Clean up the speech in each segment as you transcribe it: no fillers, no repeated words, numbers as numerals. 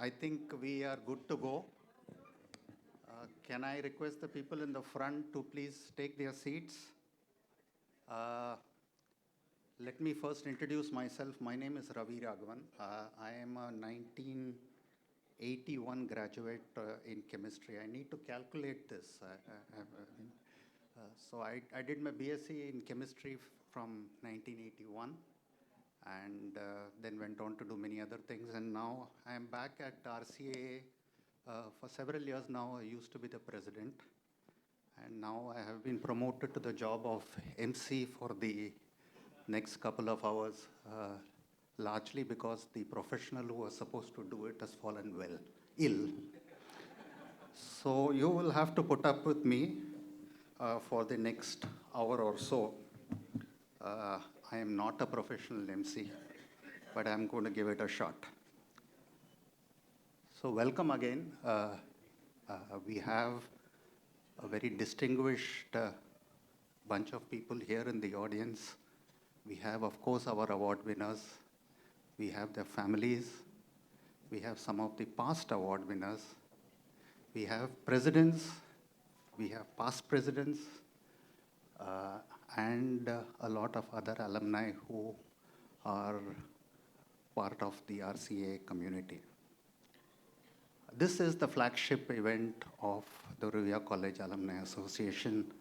I think we are good to go. Can I request the people in the front to please take their seats? Let me first introduce myself. My name is Ravi Raghavan. I am a 1981 graduate in chemistry. I need to calculate this. So I did my BSc in chemistry from 1981 and then went on to do many other things. And now I am back at RCA for several years now. I used to be the president. And now I have been promoted to the job of MC for the next couple of hours, largely because the professional who was supposed to do it has fallen ill. So you will have to put up with me for the next hour or so. I am not a professional MC, but I'm going to give it a shot. So welcome again. We have a very distinguished bunch of people here in the audience. We have, of course, our award winners. We have their families. We have some of the past award winners. We have presidents. We have past presidents. And a lot of other alumni who are part of the RCA community. This is the flagship event of the Ruia College Alumni Association,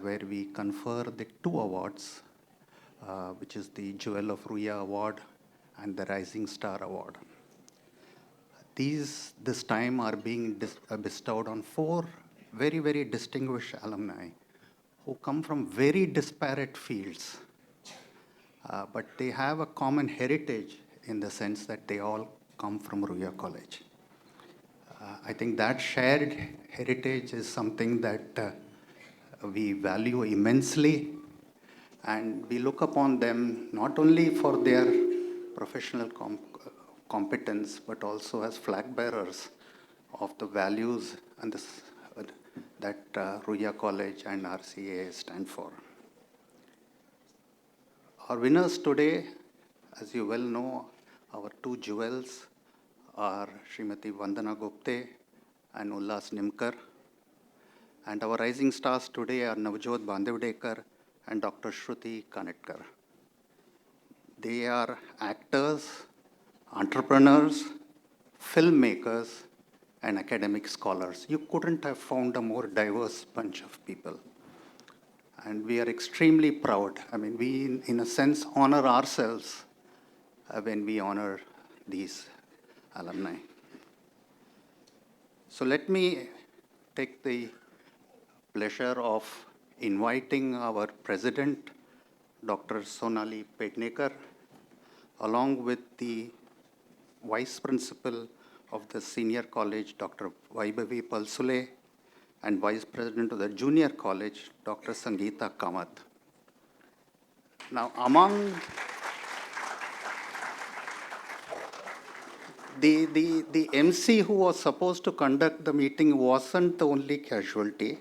where we confer the two awards, which is the Jewel of Ruia Award and the Rising Star Award. These, this time, are being bestowed on four very, very distinguished alumni who come from very disparate fields, but they have a common heritage in the sense that they all come from Ruia College. I think that shared heritage is something that we value immensely, and we look upon them not only for their professional competence, but also as flag bearers of the values and that Ruia College and RCA stand for. Our winners today, as you well know, our two jewels are Srimati Vandana Gupte and Ullhas Nimkar. And our rising stars today are Navjyot Bandiwadekar and Dr. Shruti Kanitkar. They are actors, entrepreneurs, filmmakers, and academic scholars. You couldn't have found a more diverse bunch of people. And we are extremely proud. I mean, we, in a sense, honor ourselves when we honor these alumni. So let me take the pleasure of inviting our president, Dr. Sonali Pednekar, along with the vice principal of the senior college, Dr. Vaibhavi Palsule, and vice president of the junior college, Dr. Sangeeta Kamath. Now, among the MC who was supposed to conduct the meeting wasn't the only casualty.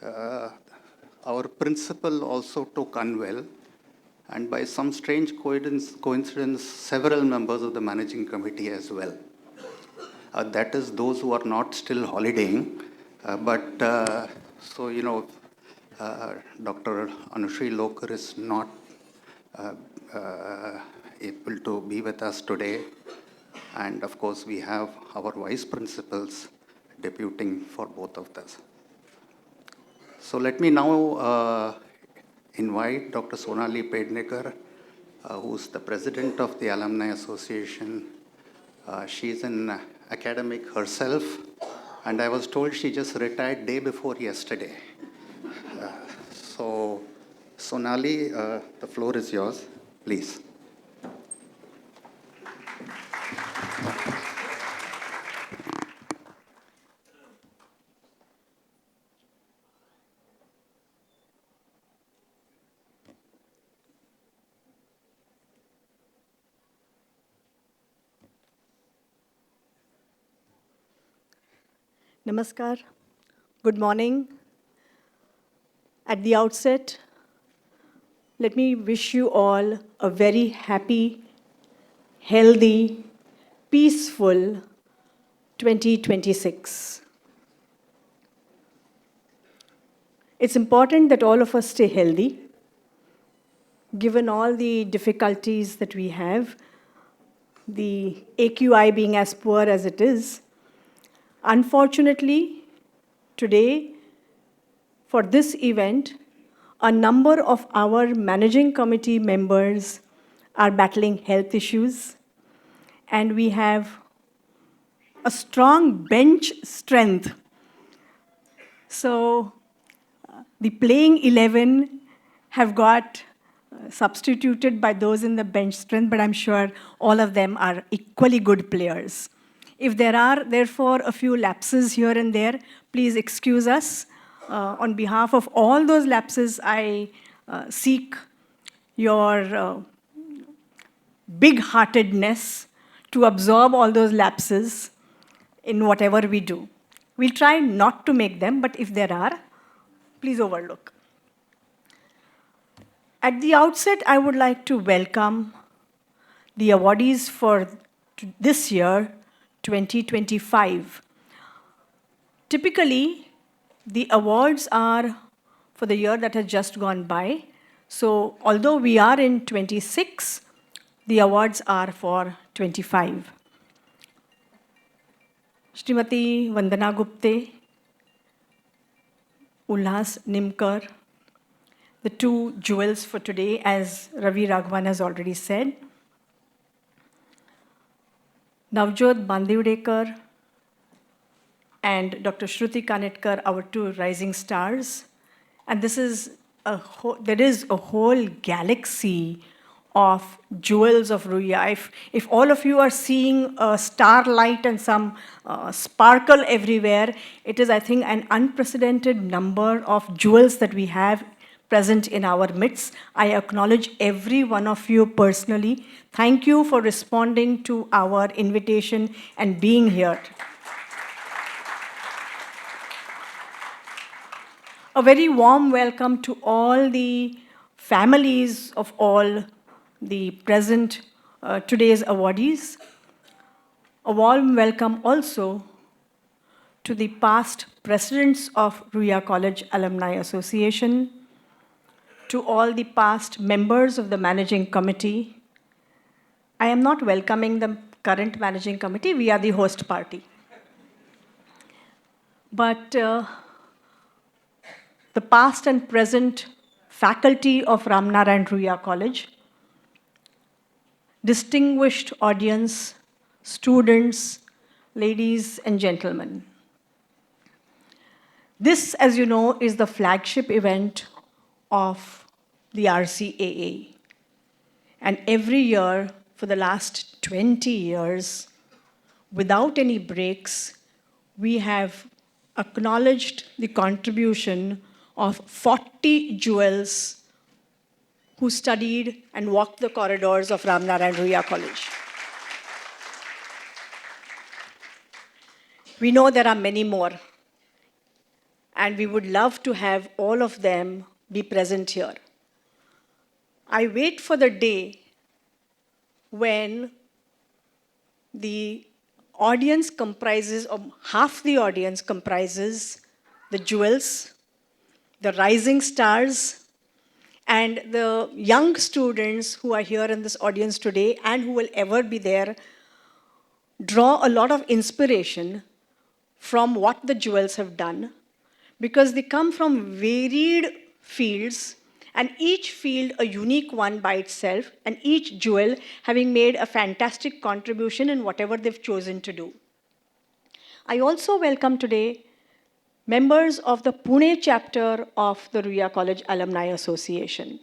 Our principal also took unwell, and by some strange coincidence, several members of the managing committee as well. That is those who are not still holidaying. So, you know, Dr. Anushri Lokar is not able to be with us today. And of course, we have our vice principals deputing for both of us. So let me now invite Dr. Sonali Pednekar, who's the president of the Alumni Association. She's an academic herself, and I was told she just retired day before yesterday. So Sonali, the floor is yours, please. Namaskar. Good morning. At the outset, let me wish you all a very happy, healthy, peaceful, 2026. It's important that all of us stay healthy, given all the difficulties that we have, the AQI being as poor as it is. Unfortunately, today, for this event, a number of our managing committee members are battling health issues, and we have a strong bench strength. So the playing 11 have got substituted by those in the bench strength, but I'm sure all of them are equally good players. If there are, therefore, a few lapses here and there, please excuse us. On behalf of all those lapses, I seek your big-heartedness to absorb all those lapses in whatever we do. We'll try not to make them, but if there are, please overlook. At the outset, I would like to welcome the awardees for this year, 2025. Typically, the awards are for the year that has just gone by. So although we are in 26, the awards are for 25. Shrimati Vandana Gupte, Ullhas, Nimkar, the two jewels for today, as Ravi Raghavan has already said. Navjyot, Bandiwadekar, and Dr. Shruti Kanitkar, our two rising stars. And this is there is a whole galaxy of jewels of Ruia. If all of you are seeing a starlight and some sparkle everywhere, it is, I think, an unprecedented number of jewels that we have present in our midst. I acknowledge every one of you personally. Thank you for responding to our invitation and being here. A very warm welcome to all the families of all the present today's awardees. A warm welcome also to the past presidents of Ruia College Alumni Association, to all the past members of the managing committee. I am not welcoming the current managing committee, we are the host party. But the past and present faculty of Ramnarain Ruia College, distinguished audience, students, ladies and gentlemen. This, as you know, is the flagship event of the RCAA. And every year, for the last 20 years, without any breaks, we have acknowledged the contribution of 40 jewels who studied and walked the corridors of Ramnarain Ruia College. We know there are many more, and we would love to have all of them be present here. I wait for the day when the audience comprises, or half the audience comprises the jewels, the rising stars, and the young students who are here in this audience today and who will ever be there, draw a lot of inspiration from what the jewels have done, because they come from varied fields, and each field a unique one by itself, and each jewel having made a fantastic contribution in whatever they've chosen to do. I also welcome today members of the Pune chapter of the Ruia College Alumni Association.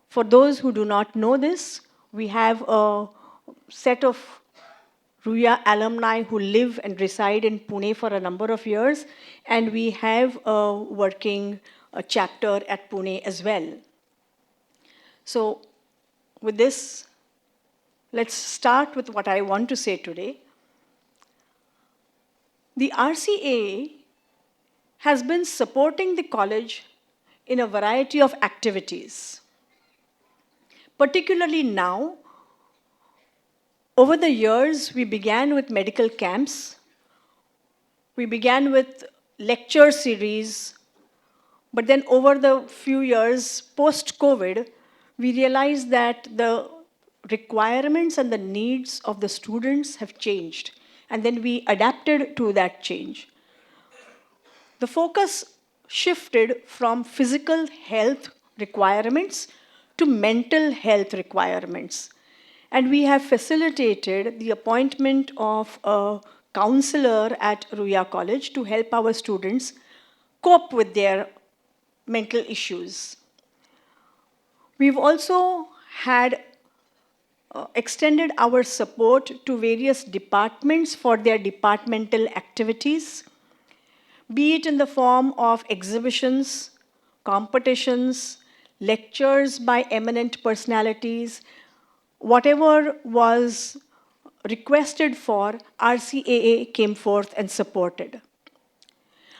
For those who do not know this, we have a set of Ruia alumni who live and reside in Pune for a number of years, and we have a working chapter at Pune as well. So with this, let's start with what I want to say today. The RCAA has been supporting the college in a variety of activities. Particularly now, Over the years, we began with medical camps. We began with lecture series. But then over the few years post-COVID, we realized that the requirements and the needs of the students have changed. And then we adapted to that change. The focus shifted from physical health requirements to mental health requirements. And we have facilitated the appointment of a counselor at Ruia College to help our students cope with their mental issues. We've also had extended our support to various departments for their departmental activities, be it in the form of exhibitions, competitions, lectures by eminent personalities, whatever was requested for, RCAA came forth and supported.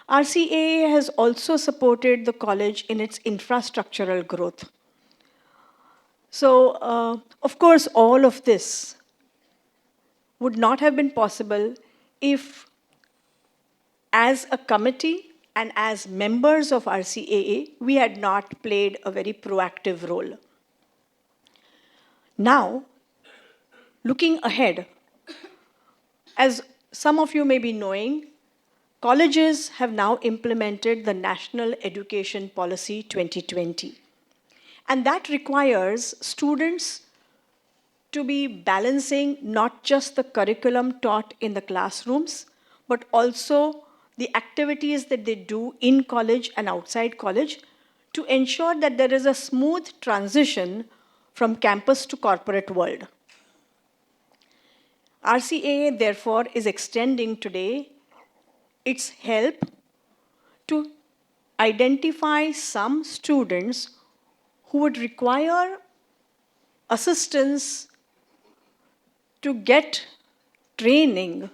RCAA has also supported the college in its infrastructural growth. So, of course, all of this would not have been possible if, as a committee and as members of RCAA, we had not played a very proactive role. Now, looking ahead, as some of you may be knowing, colleges have now implemented the National Education Policy 2020. And that requires students to be balancing not just the curriculum taught in the classrooms, but also the activities that they do in college and outside college to ensure that there is a smooth transition from campus to corporate world. RCAA, therefore, is extending today its help to identify some students who would require assistance to get training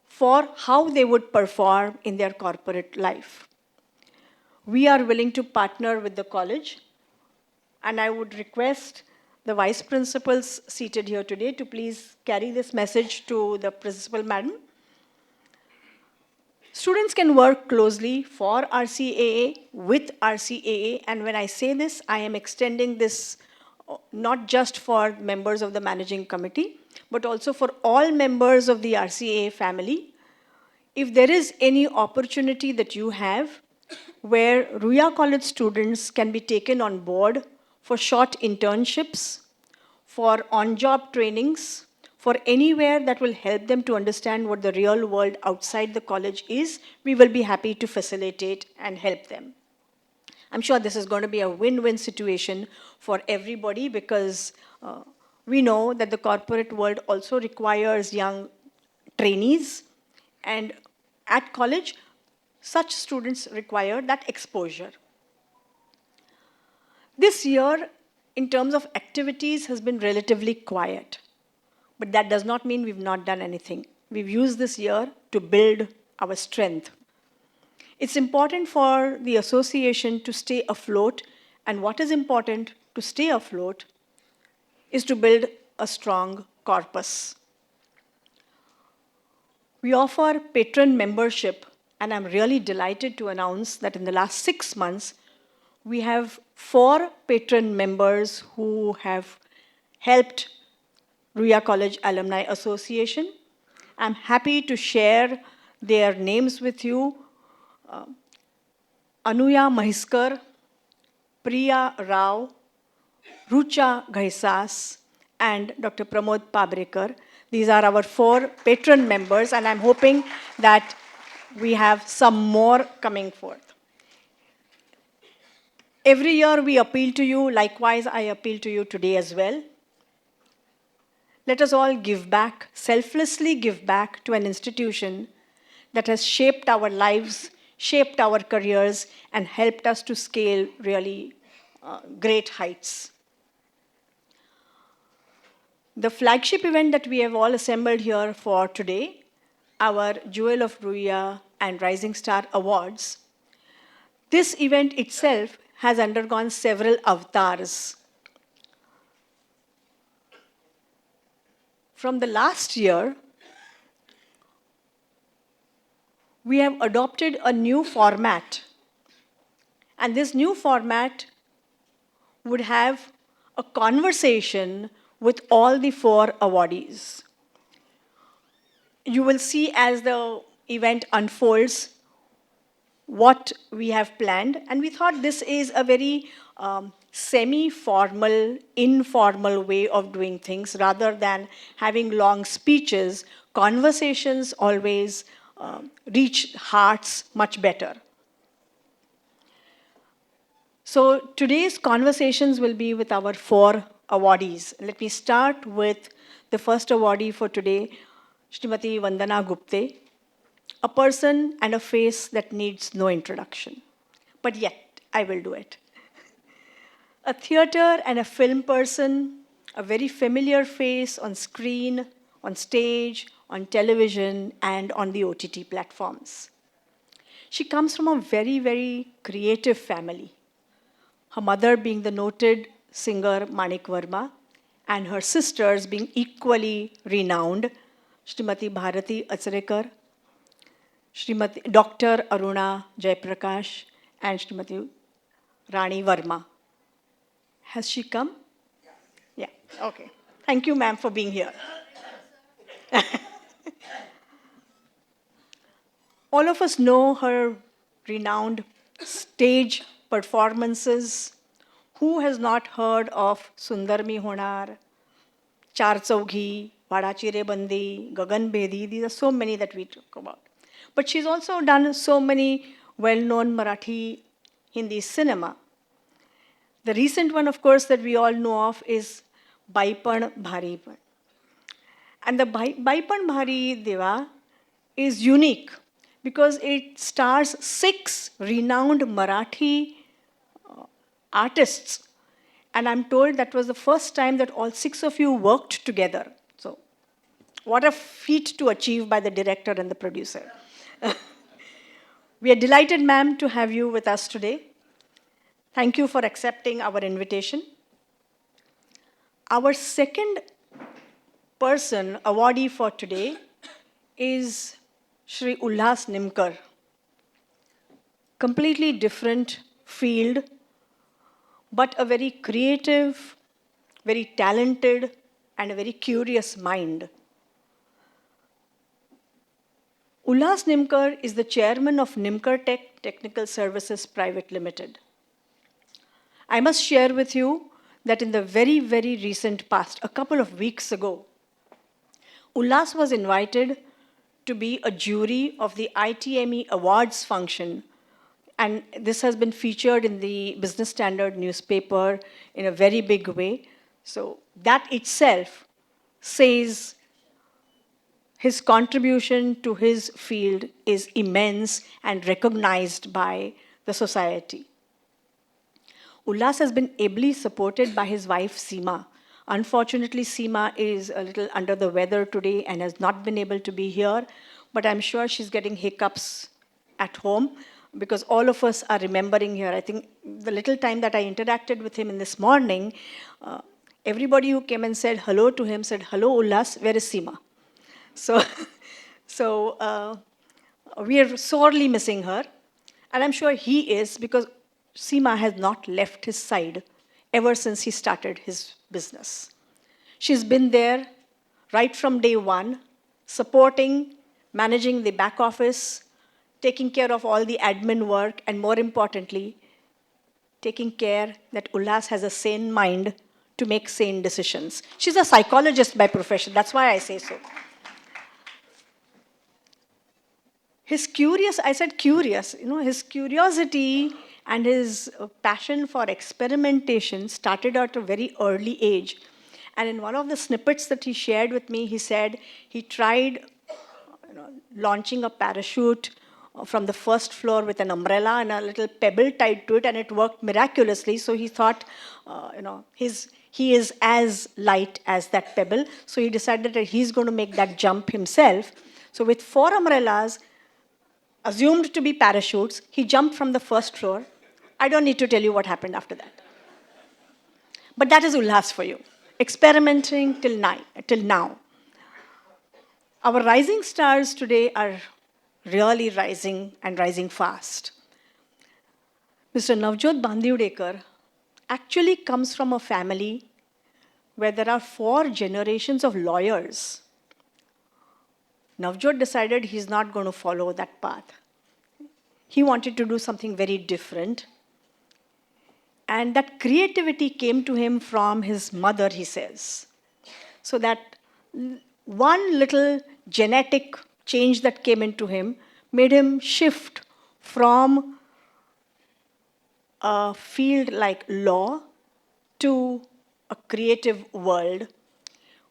for how they would perform in their corporate life. We are willing to partner with the college, and I would request the vice principals seated here today to please carry this message to the principal madam. Students can work closely for RCAA, with RCAA, and when I say this, I am extending this not just for members of the managing committee, but also for all members of the RCAA family. If there is any opportunity that you have where Ruia College students can be taken on board for short internships, for on-job trainings, for anywhere that will help them to understand what the real world outside the college is, we will be happy to facilitate and help them. I'm sure this is going to be a win-win situation for everybody because we know that the corporate world also requires young trainees, and at college, such students require that exposure. This year, in terms of activities, has been relatively quiet. But that does not mean we've not done anything. We've used this year to build our strength. It's important for the association to stay afloat, and what is important to stay afloat is to build a strong corpus. We offer patron membership, and I'm really delighted to announce that in the last 6 months, we have 4 patron members who have helped Ruia College Alumni Association. I'm happy to share their names with you. Anuya Mahiskar, Priya Rao, Rucha Ghaisas, and Dr. Pramod Pabrekar. These are our 4 patron members, and I'm hoping that we have some more coming forth. Every year we appeal to you, likewise I appeal to you today as well. Let us all give back, selflessly give back to an institution that has shaped our lives, shaped our careers, and helped us to scale really great heights. The flagship event that we have all assembled here for today, our Jewel of Ruia and Rising Star Awards, this event itself has undergone several avatars. from the last year, we have adopted a new format. And this new format would have a conversation with all the 4 awardees. You will see as the event unfolds what we have planned. And we thought this is a very semi-formal, informal way of doing things. Rather than having long speeches, conversations always reach hearts much better. So today's conversations will be with our 4 awardees. Let me start with the first awardee for today, Srimati Vandana Gupte, a person and a face that needs no introduction. But yet, I will do it. A theater and a film person, a very familiar face on screen, on stage, on television, and on the OTT platforms. She comes from a very, very creative family. Her mother being the noted singer Manik Verma, and her sisters being equally renowned, Srimati Bharati Achrekar, Srimati Dr. Aruna Jaiprakash, and Srimati Rani Verma. Has she come? Yeah, okay. Thank you, ma'am, for being here. All of us know her renowned stage performances. Who has not heard of Sundarmi Honar, Char Chaughi, Vadachi Re Bandi, Gagan Bedi? These are so many that we talk about. But she's also done so many well-known Marathi Hindi cinema. The recent one, of course, that we all know of is Baipan Bhari. And the Baipan Bhari Deva is unique because it stars 6 renowned Marathi artists. And I'm told that was the first time that all 6 of you worked together. So, what a feat to achieve by the director and the producer. We are delighted, ma'am, to have you with us today. Thank you for accepting our invitation. Our second person, awardee for today, is Shri Ullhas Nimkar. Completely different field, but a very creative, very talented, and a very curious mind. Ullhas Nimkar is the chairman of Nimkartek Technical Services Private Limited. I must share with you that in the very, very recent past, a couple of weeks ago, Ullhas was invited to be a jury of the ITME Awards function. And this has been featured in the Business Standard newspaper in a very big way. So that itself says his contribution to his field is immense and recognized by the society. Ullhas has been ably supported by his wife, Seema. Unfortunately, Seema is a little under the weather today and has not been able to be here, but I'm sure she's getting hiccups at home because all of us are remembering here. I think the little time that I interacted with him in this morning, everybody who came and said hello to him said, "Hello, Ullhas, where is Seema?" So we are sorely missing her. And I'm sure he is because Seema has not left his side ever since he started his business. She's been there right from day one, supporting, managing the back office, taking care of all the admin work, and more importantly, taking care that Ullhas has a sane mind to make sane decisions. She's a psychologist by profession, that's why I say so. His curiosity and his passion for experimentation started at a very early age. And in one of the snippets that he shared with me, he said he tried launching a parachute from the first floor with an umbrella and a little pebble tied to it, and it worked miraculously. So he thought, he is as light as that pebble. So he decided that he's going to make that jump himself. So with 4 umbrellas, assumed to be parachutes, he jumped from the first floor. I don't need to tell you what happened after that. But that is Ullhas for you, experimenting till now. Our rising stars today are really rising and rising fast. Mr. Navjyot Bandiwadekar actually comes from a family where there are 4 generations of lawyers. Navjyot decided he's not going to follow that path. He wanted to do something very different. And that creativity came to him from his mother, he says. So that one little genetic change that came into him made him shift from a field like law to a creative world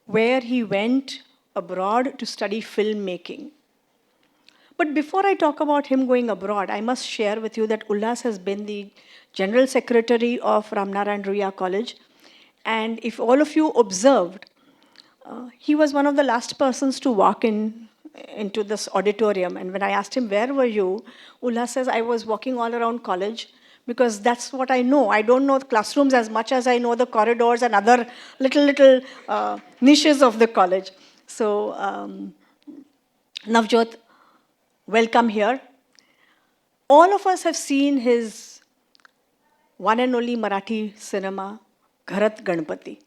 where he went abroad to study filmmaking. But before I talk about him going abroad, I must share with you that Ullhas has been the General Secretary of Ramnarain Ruia College. And if all of you observed, he was one of the last persons to walk into this auditorium. And when I asked him, where were you? Ullhas says, I was walking all around college because that's what I know. I don't know the classrooms as much as I know the corridors and other little niches of the college. So, Navjyot, welcome here. All of us have seen his one and only Marathi cinema, Gharat Ganpati.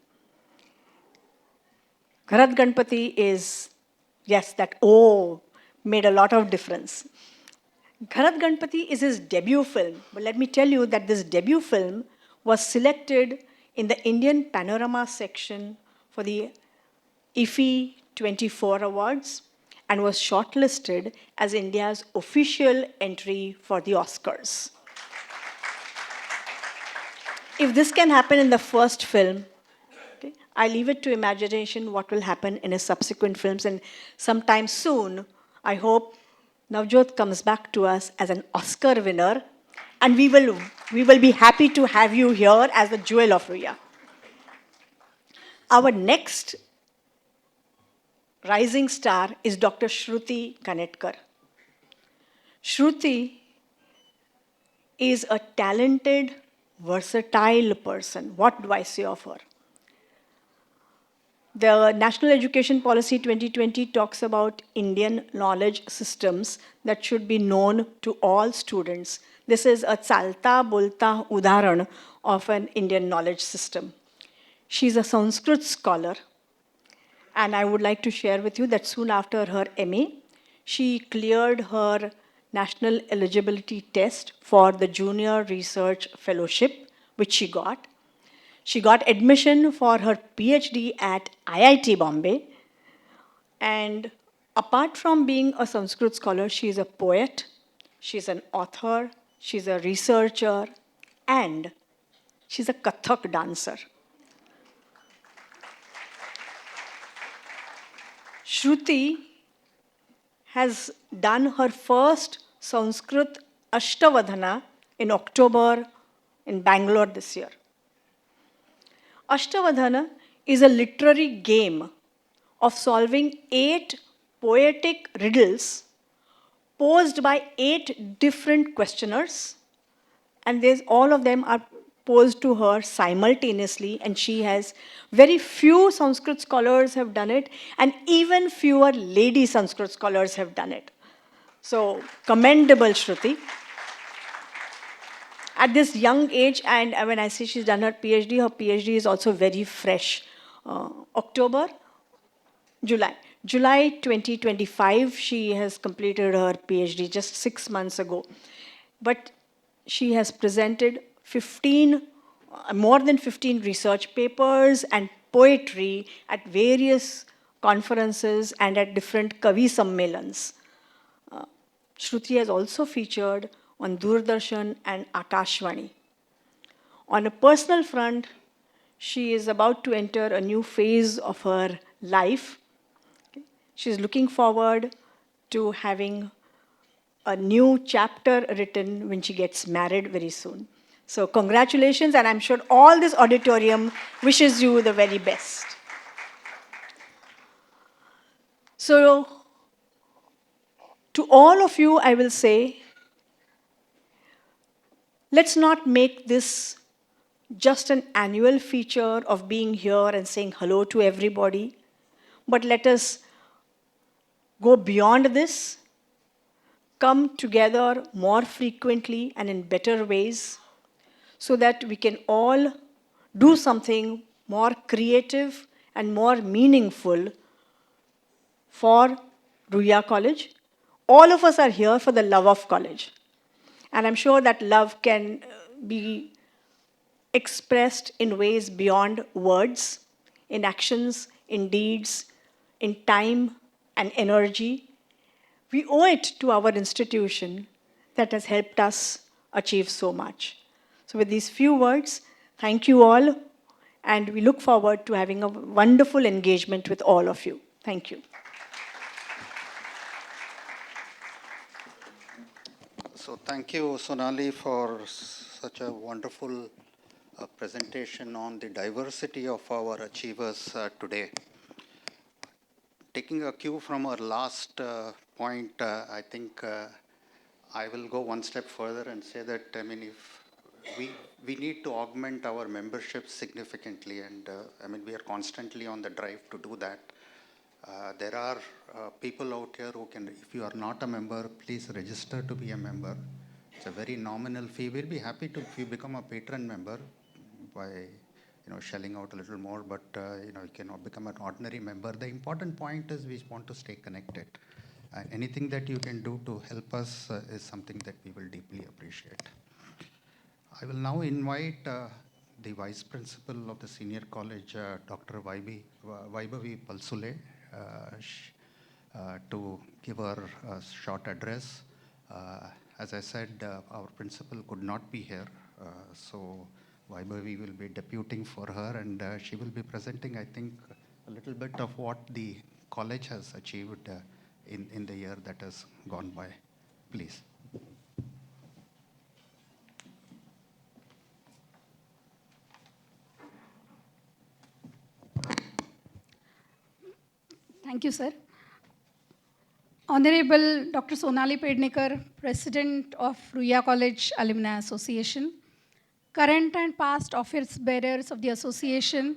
Gharat Ganpati is, yes, that made a lot of difference. Gharat Ganpati is his debut film. But let me tell you that this debut film was selected in the Indian Panorama section for the IFFI 24 Awards and was shortlisted as India's official entry for the Oscars. If this can happen in the first film, okay, I leave it to imagination what will happen in his subsequent films. And sometime soon, I hope Navjyot comes back to us as an Oscar winner, and we will be happy to have you here as the Jewel of Ruia. Our next rising star is Dr. Shruti Kanitkar. Shruti is a talented, versatile person. What do I say of her? The National Education Policy 2020 talks about Indian knowledge systems that should be known to all students. This is a chalta bolta udaharan of an Indian knowledge system. She's a Sanskrit scholar, and I would like to share with you that soon after her MA, she cleared her national eligibility test for the Junior Research Fellowship, which she got. She got admission for her PhD at IIT Bombay. And apart from being a Sanskrit scholar, she is a poet, she's an author, she's a researcher, and she's a Kathak dancer. Shruti has done her first Sanskrit Ashtavadhana in October in Bangalore this year. Ashtavadhana is a literary game of solving 8 poetic riddles posed by 8 different questioners, and all of them are posed to her simultaneously, and she has very few Sanskrit scholars have done it, and even fewer lady Sanskrit scholars have done it. So, commendable, Shruti. At this young age, and when I say she's done her PhD is also very fresh. July 2025, she has completed her PhD just 6 months ago. But she has presented more than 15 research papers and poetry at various conferences and at different Kavi Sammelans. Shruti has also featured on Doordarshan and Akashvani. On a personal front, she is about to enter a new phase of her life. She's looking forward to having a new chapter written when she gets married very soon. So congratulations, and I'm sure all this auditorium wishes you the very best. So to all of you, I will say, let's not make this just an annual feature of being here and saying hello to everybody, but let us go beyond this, come together more frequently and in better ways, so that we can all do something more creative and more meaningful for Ruia College. All of us are here for the love of college. And I'm sure that love can be expressed in ways beyond words, in actions, in deeds, in time and energy. We owe it to our institution that has helped us achieve so much. So with these few words, thank you all, and we look forward to having a wonderful engagement with all of you. Thank you. So thank you, Sonali, for such a wonderful presentation on the diversity of our achievers today. Taking a cue from our last point, I think I will go one step further and say that, I mean, if we need to augment our membership significantly, and I mean, we are constantly on the drive to do that. There are people out here who can, if you are not a member, please register to be a member. It's a very nominal fee. We'll be happy to, if you become a patron member, by shelling out a little more, but you cannot become an ordinary member. The important point is we want to stay connected. And anything that you can do to help us is something that we will deeply appreciate. I will now invite the Vice Principal of the Senior College, Dr. Vaibhavi Palsule, to give her a short address. As I said, our principal could not be here, so Vaibhavi will be deputing for her, and she will be presenting, I think, a little bit of what the college has achieved in the year that has gone by. Please. Thank you, sir. Honorable Dr. Sonali Pednekar, President of Ruia College Alumni Association, current and past office bearers of the association,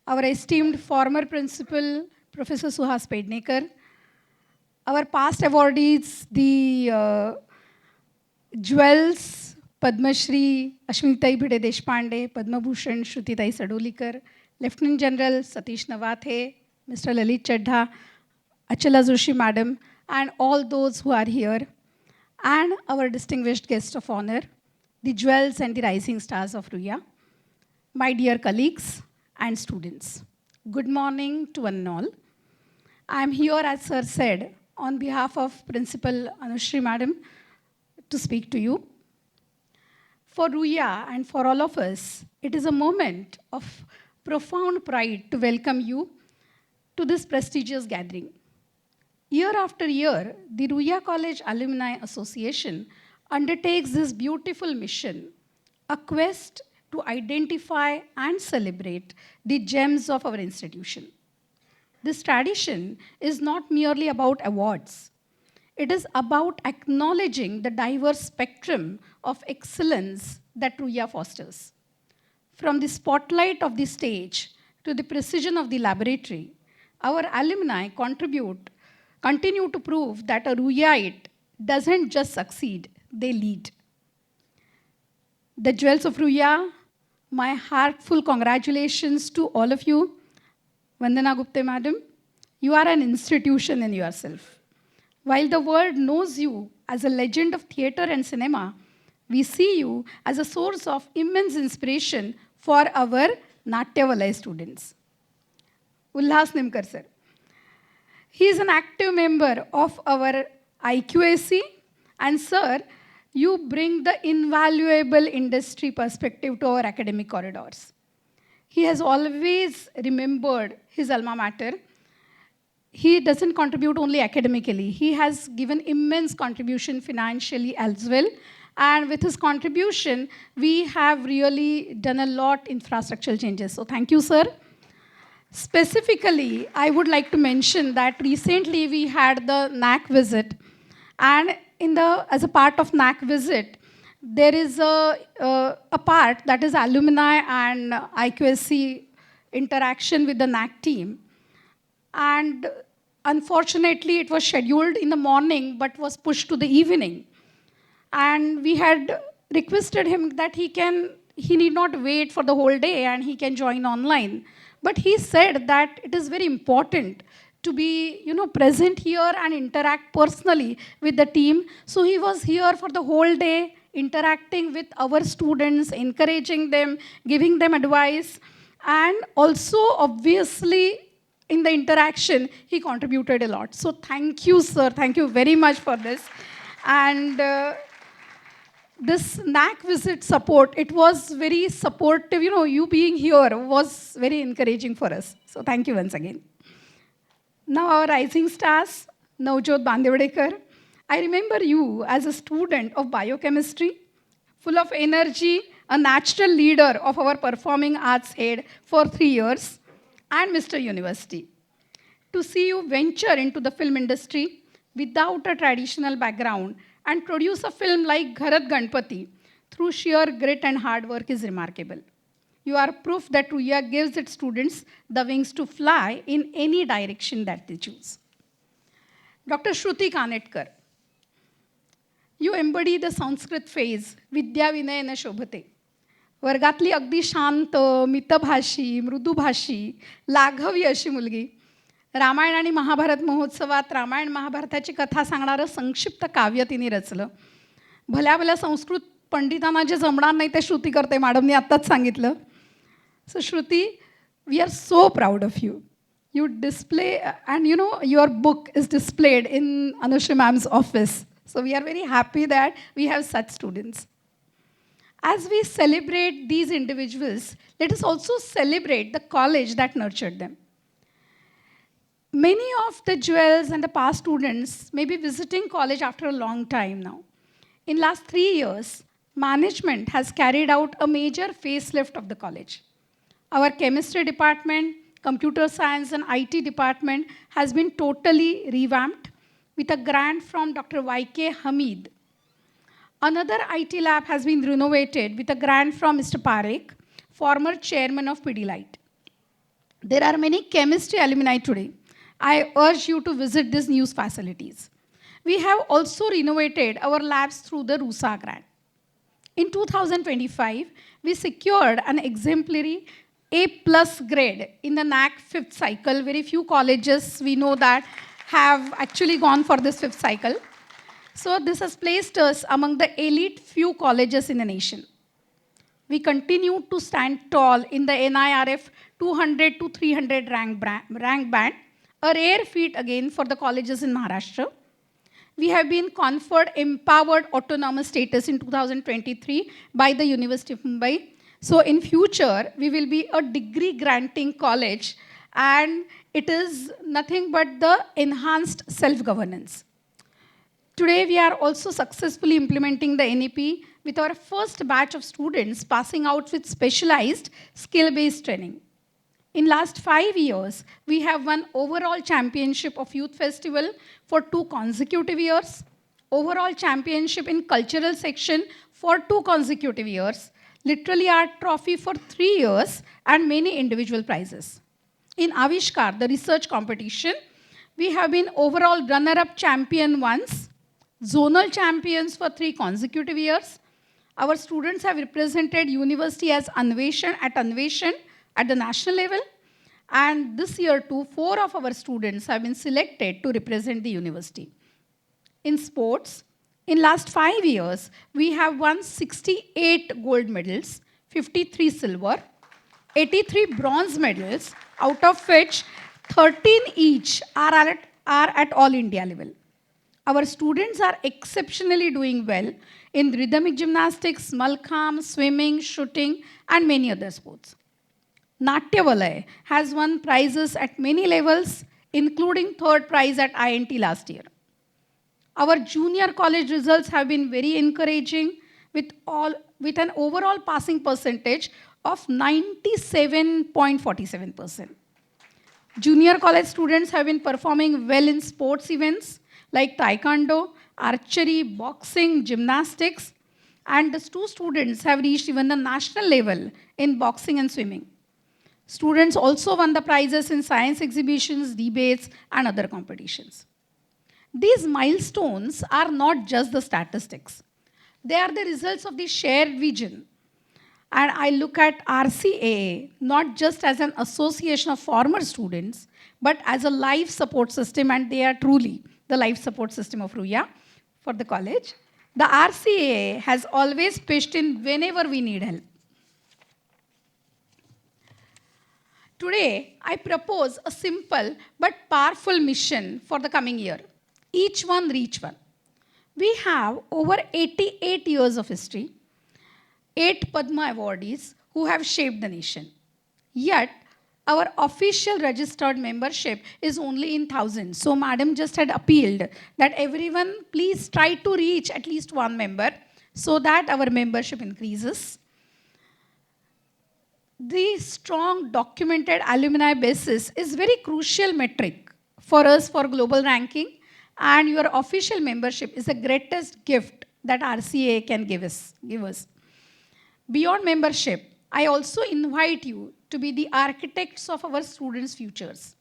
our esteemed former principal, Professor Suhas Pednekar, our past awardees, the Jewels, Padma Shri, Ashmitai Bhide Deshpande, Padma Bhushan, Shruti Sadolikar, Lieutenant General Satish Navathe, Mr. Lalit Chadha, Achala Joshi Madam, and all those who are here, and our distinguished guest of honor, the jewels and the rising stars of Ruia, my dear colleagues and students. Good morning to one and all. I am here, as sir said, on behalf of Principal Anushri Madam, to speak to you. For Ruia and for all of us, it is a moment of profound pride to welcome you to this prestigious gathering. Year after year, the Ruia College Alumni Association undertakes this beautiful mission, a quest to identify and celebrate the gems of our institution. This tradition is not merely about awards. It is about acknowledging the diverse spectrum of excellence that Ruia fosters. From the spotlight of the stage to the precision of the laboratory, our alumni continue to prove that a Ruiaite doesn't just succeed, they lead. The Jewels of Ruia, my heartful congratulations to all of you. Vandana Gupte Madam, you are an institution in yourself. While the world knows you as a legend of theatre and cinema, we see you as a source of immense inspiration for our Natya Valai students. Ullhas Nimkar sir. He is an active member of our IQAC, and sir, you bring the invaluable industry perspective to our academic corridors. He has always remembered his alma mater. He doesn't contribute only academically. He has given immense contribution financially as well. And with his contribution, we have really done a lot infrastructural changes. So thank you, sir. Specifically, I would like to mention that recently we had the NAC visit. And as a part of NAC visit, there is a part that is alumni and IQSC interaction with the NAC team. And unfortunately, it was scheduled in the morning but was pushed to the evening. And we had requested him that he need not wait for the whole day and he can join online. But he said that it is very important to be, present here and interact personally with the team. So he was here for the whole day, interacting with our students, encouraging them, giving them advice, and also, obviously, in the interaction, he contributed a lot. So thank you, sir. Thank you very much for this. And this NAC visit support, it was very supportive. You being here was very encouraging for us. So thank you once again. Now our rising stars, Navjyot Bandiwadekar. I remember you as a student of biochemistry, full of energy, a natural leader of our performing arts head for 3 years, and Mr. University. To see you venture into the film industry without a traditional background and produce a film like Gharat Ganpati through sheer grit and hard work is remarkable. You are proof that Ruia gives its students the wings to fly in any direction that they choose. Dr. Shruti Kanitkar, you embody the Sanskrit phrase, Vidya Vinayana Shobhate. वर्गातली अगदी शांत, मितभाषी, मृदुभाषी, लाघवी अशी मुलगी. रामायण आणि महाभारत महोत्सवात रामायण महाभारताची कथा सांगणारं संक्षिप्त काव्य तिने रचलं. भल्या भल्या संस्कृत पंडितांना जे जमणार नाही ते श्रुती करते, मॅडमनी आत्ताच सांगितलं. So Shruti, we are so proud of you. You display, and your book is displayed in Anusha ma'am's office. So we are very happy that we have such students. As we celebrate these individuals, let us also celebrate the college that nurtured them. Many of the jewels and the past students may be visiting college after a long time now. In last 3 years, management has carried out a major facelift of the college. Our chemistry department, computer science and IT department has been totally revamped with a grant from Dr. Y.K. Hamid. Another IT lab has been renovated with a grant from Mr. Parekh, former chairman of Pidilite. There are many chemistry alumni today. I urge you to visit these new facilities. We have also renovated our labs through the RUSA grant. In 2025, we secured an exemplary A+ grade in the NAC 5th cycle. Very few colleges we know that have actually gone for this 5th cycle. So this has placed us among the elite few colleges in the nation. We continue to stand tall in the NIRF 200 to 300 rank band, a rare feat again for the colleges in Maharashtra. We have been conferred empowered autonomous status in 2023 by the University of Mumbai. So in future, we will be a degree granting college, and it is nothing but the enhanced self-governance. Today, we are also successfully implementing the NEP with our first batch of students passing out with specialized skill-based training. In last 5 years, we have won overall championship of Youth Festival for 2 consecutive years, overall championship in cultural section for 2 consecutive years, literally art trophy for 3 years, and many individual prizes. In Avishkar, the research competition, we have been overall runner-up champion once, zonal champions for 3 consecutive years. Our students have represented university as Anveshan at the national level. And this year too, 4 of our students have been selected to represent the university. In sports, in last 5 years, we have won 68 gold medals, 53 silver, 83 bronze medals, out of which 13 each are at all India level. Our students are exceptionally doing well in rhythmic gymnastics, Malkham, swimming, shooting, and many other sports. Natya Valay has won prizes at many levels, including 3rd prize at INT last year. Our junior college results have been very encouraging with an overall passing percentage of 97.47%. Junior college students have been performing well in sports events like taekwondo, archery, boxing, gymnastics, and the 2 students have reached even the national level in boxing and swimming. Students also won the prizes in science exhibitions, debates, and other competitions. These milestones are not just the statistics. They are the results of the shared vision. And I look at RCAA not just as an association of former students, but as a life support system, and they are truly the life support system of Ruia for the college. The RCAA has always pitched in whenever we need help. Today, I propose a simple but powerful mission for the coming year. Each one, reach one. We have over 88 years of history, 8 Padma awardees who have shaped the nation. Yet, our official registered membership is only in thousands. So, Madam just had appealed that everyone please try to reach at least one member so that our membership increases. The strong documented alumni basis is very crucial metric for us for global ranking, and your official membership is the greatest gift that RCA can give us. Beyond membership, I also invite you to be the architects of our students' futures.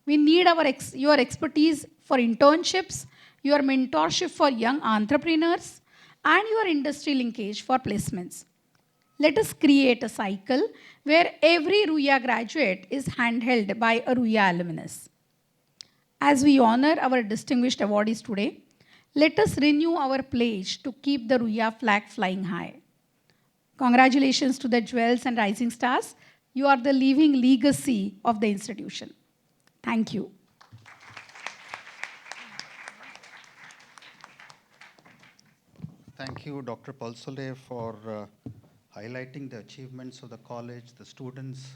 We need your expertise for internships, your mentorship for young entrepreneurs, and your industry linkage for placements. Let us create a cycle where every Ruia graduate is handheld by a Ruia alumnus. As we honor our distinguished awardees today, let us renew our pledge to keep the Ruia flag flying high. Congratulations to the Jewels and Rising Stars. You are the living legacy of the institution. Thank you. Thank you, Dr. Palsole, for highlighting the achievements of the college, the students,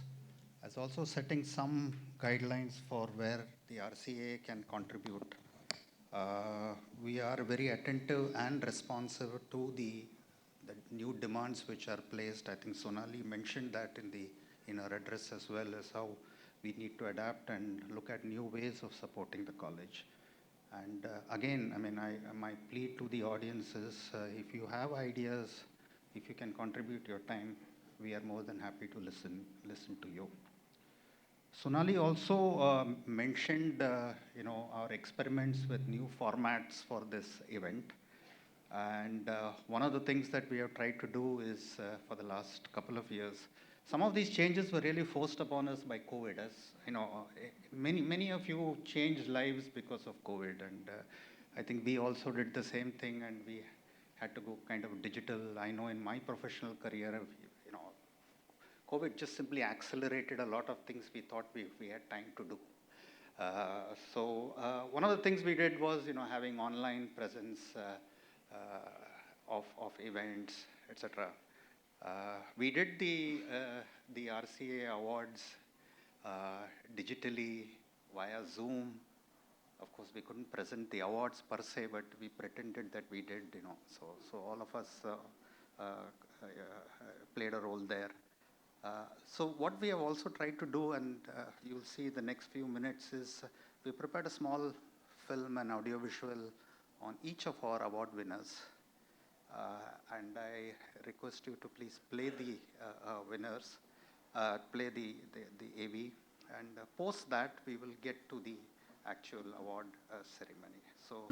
as also setting some guidelines for where the RCA can contribute. We are very attentive and responsive to the new demands which are placed. I think Sonali mentioned that in her address as well, as how we need to adapt and look at new ways of supporting the college. And again, I mean, my plea to the audience is, if you have ideas, if you can contribute your time, we are more than happy to listen to you. Sonali also mentioned, our experiments with new formats for this event. And one of the things that we have tried to do is, for the last couple of years, some of these changes were really forced upon us by COVID. As you know, many of you changed lives because of COVID, and I think we also did the same thing, and we had to go kind of digital. I know in my professional career, COVID just simply accelerated a lot of things we thought we had time to do. So one of the things we did was, having online presence of events, etc. We did the RCA awards digitally via Zoom. Of course, we couldn't present the awards per se, but we pretended that we did, So all of us played a role there. So what we have also tried to do, and you'll see the next few minutes, is we prepared a small film and audiovisual on each of our award winners. And I request you to please play the winners, play the AV, and post that we will get to the actual award ceremony. So.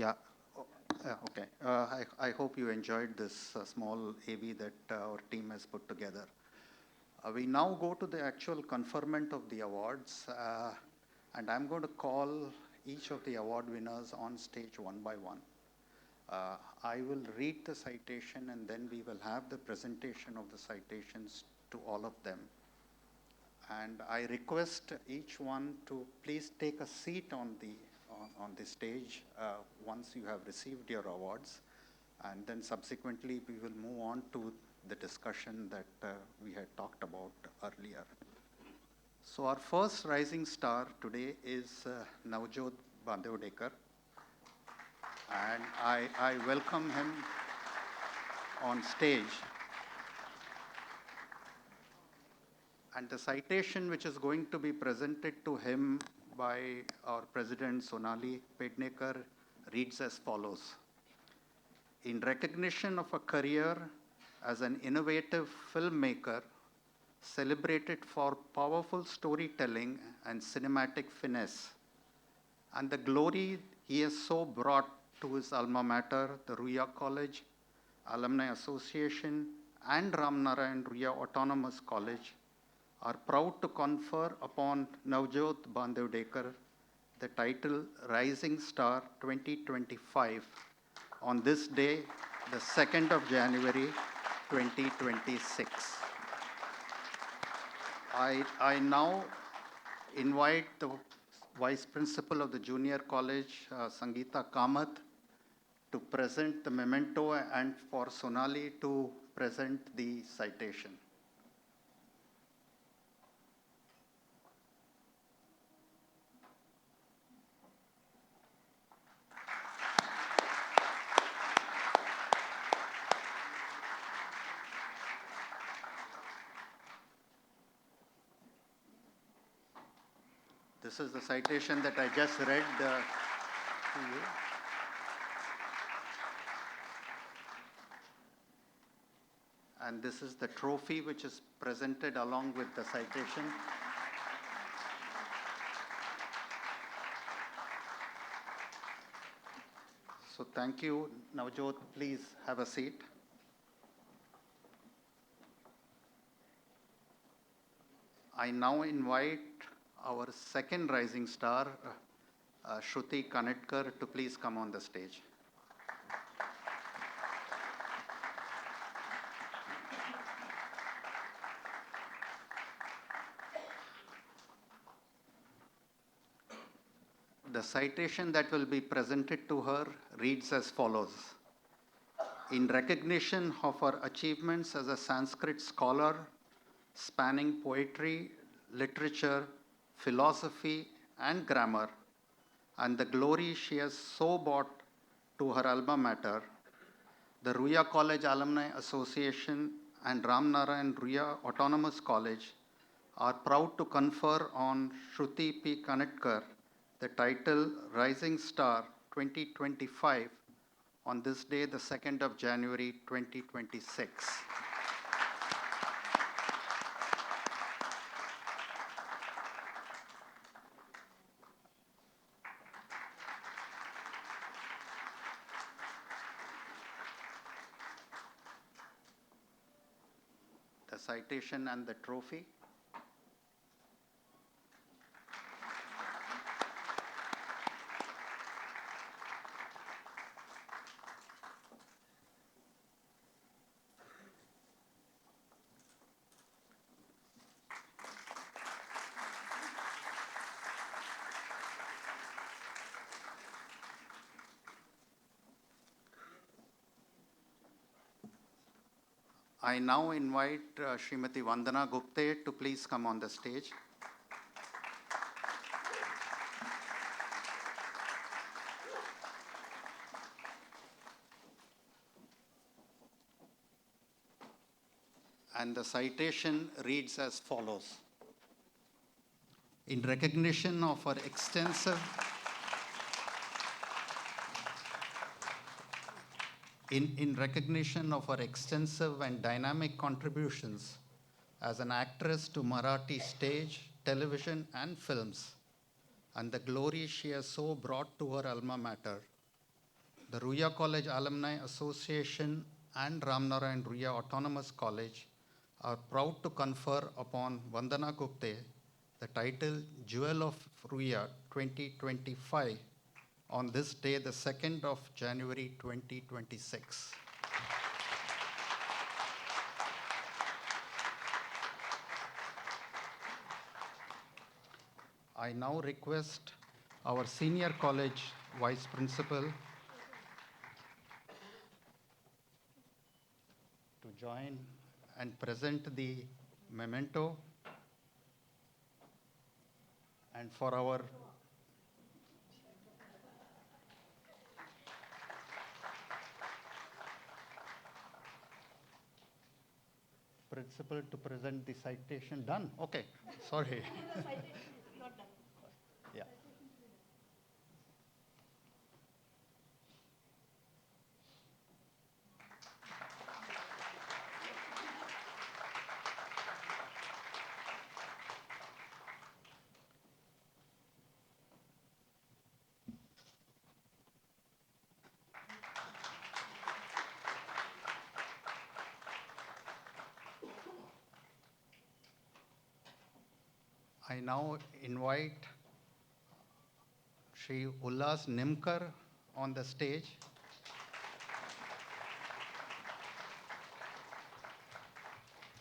Yeah. Okay. I hope you enjoyed this small AV that our team has put together. We now go to the actual conferment of the awards, and I'm going to call each of the award winners on stage one by one. I will read the citation, and then we will have the presentation of the citations to all of them. And I request each one to please take a seat on the stage once you have received your awards, and then subsequently we will move on to the discussion that we had talked about earlier. So our first rising star today is Navjyot Bandiwadekar, and I welcome him on stage. And the citation which is going to be presented to him by our President Sonali Pednekar reads as follows. In recognition of a career as an innovative filmmaker, celebrated for powerful storytelling and cinematic finesse, and the glory he has so brought to his alma mater, the Ruia College, Alumni Association, and Ramnarain Ruia Autonomous College, are proud to confer upon Navjyot Bandiwadekar the title Rising Star 2025 on this day, the 2nd of January 2026. I now invite the Vice Principal of the Junior College, Sangeeta Kamath, to present the memento and for Sonali to present the citation. This is the citation that I just read to you. And this is the trophy which is presented along with the citation. So thank you, Navjyot. Please have a seat. I now invite our second rising star, Shruti Kanitkar, to please come on the stage. The citation that will be presented to her reads as follows. In recognition of her achievements as a Sanskrit scholar, spanning poetry, literature, philosophy, and grammar, and the glory she has so brought to her alma mater, the Ruia College Alumni Association and Ramnarain Ruia Autonomous College are proud to confer on Shruti P. Kanitkar the title Rising Star 2025 on this day, the 2nd of January 2026. The citation and the trophy. I now invite Srimati Vandana Gupte to please come on the stage. And the citation reads as follows. In recognition of her extensive In recognition of her extensive and dynamic contributions as an actress to Marathi stage, television, and films, and the glory she has so brought to her alma mater, the Ruia College Alumni Association and Ramnarain Ruia Autonomous College are proud to confer upon Vandana Gupte the title Jewel of Ruia 2025 on this day, the 2nd of January 2026. I now request our senior college vice principal to join and present the memento, and for our principal to present the citation. Done? Okay, sorry. Yeah. I now invite Shri Ullhas Nimkar on the stage.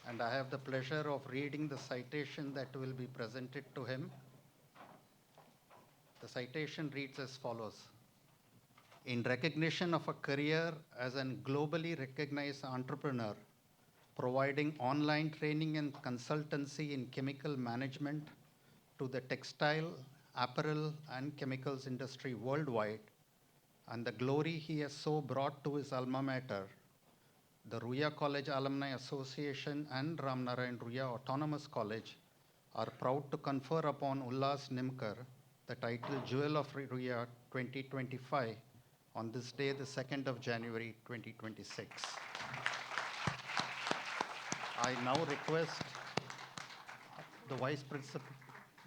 And I have the pleasure of reading the citation that will be presented to him. The citation reads as follows. In recognition of a career as a globally recognized entrepreneur, providing online training and consultancy in chemical management to the textile, apparel, and chemicals industry worldwide, and the glory he has so brought to his alma mater, the Ruia College Alumni Association and Ramnarain Ruia Autonomous College are proud to confer upon Ullhas Nimkar the title Jewel of Ruia 2025 on this day, the 2nd of January 2026. I now request the vice principal,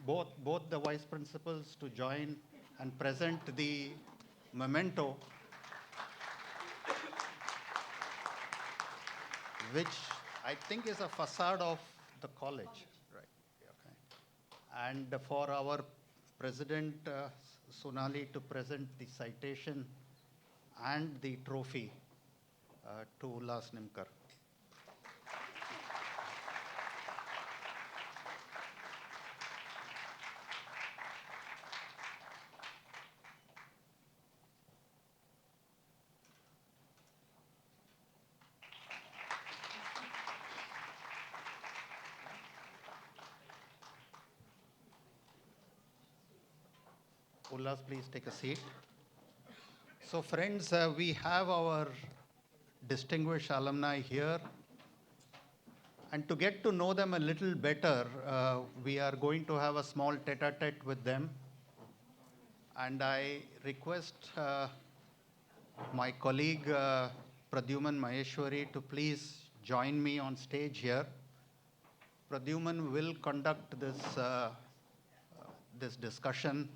both the vice principals to join and present the memento, which I think is a facade of the college, right? Okay. And for our president, Sonali, to present the citation and the trophy to Ullhas Nimkar. Ullhas, please take a seat. So friends, we have our distinguished alumni here. And to get to know them a little better, we are going to have a small tete-a-tete with them. And I request my colleague Pradyuman Maheshwari to please join me on stage here. Pradyuman will conduct this discussion.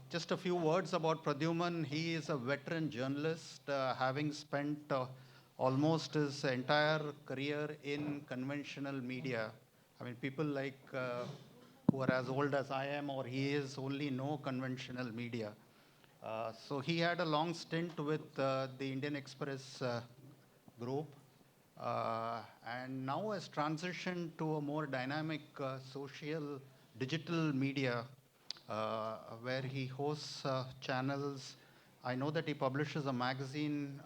Just a few words about Pradyuman. He is a veteran journalist, having spent almost his entire career in conventional media. I mean, people like who are as old as I am or he is only know conventional media. So he had a long stint with the Indian Express group and now has transitioned to a more dynamic social digital media where he hosts channels. I know that he publishes a magazine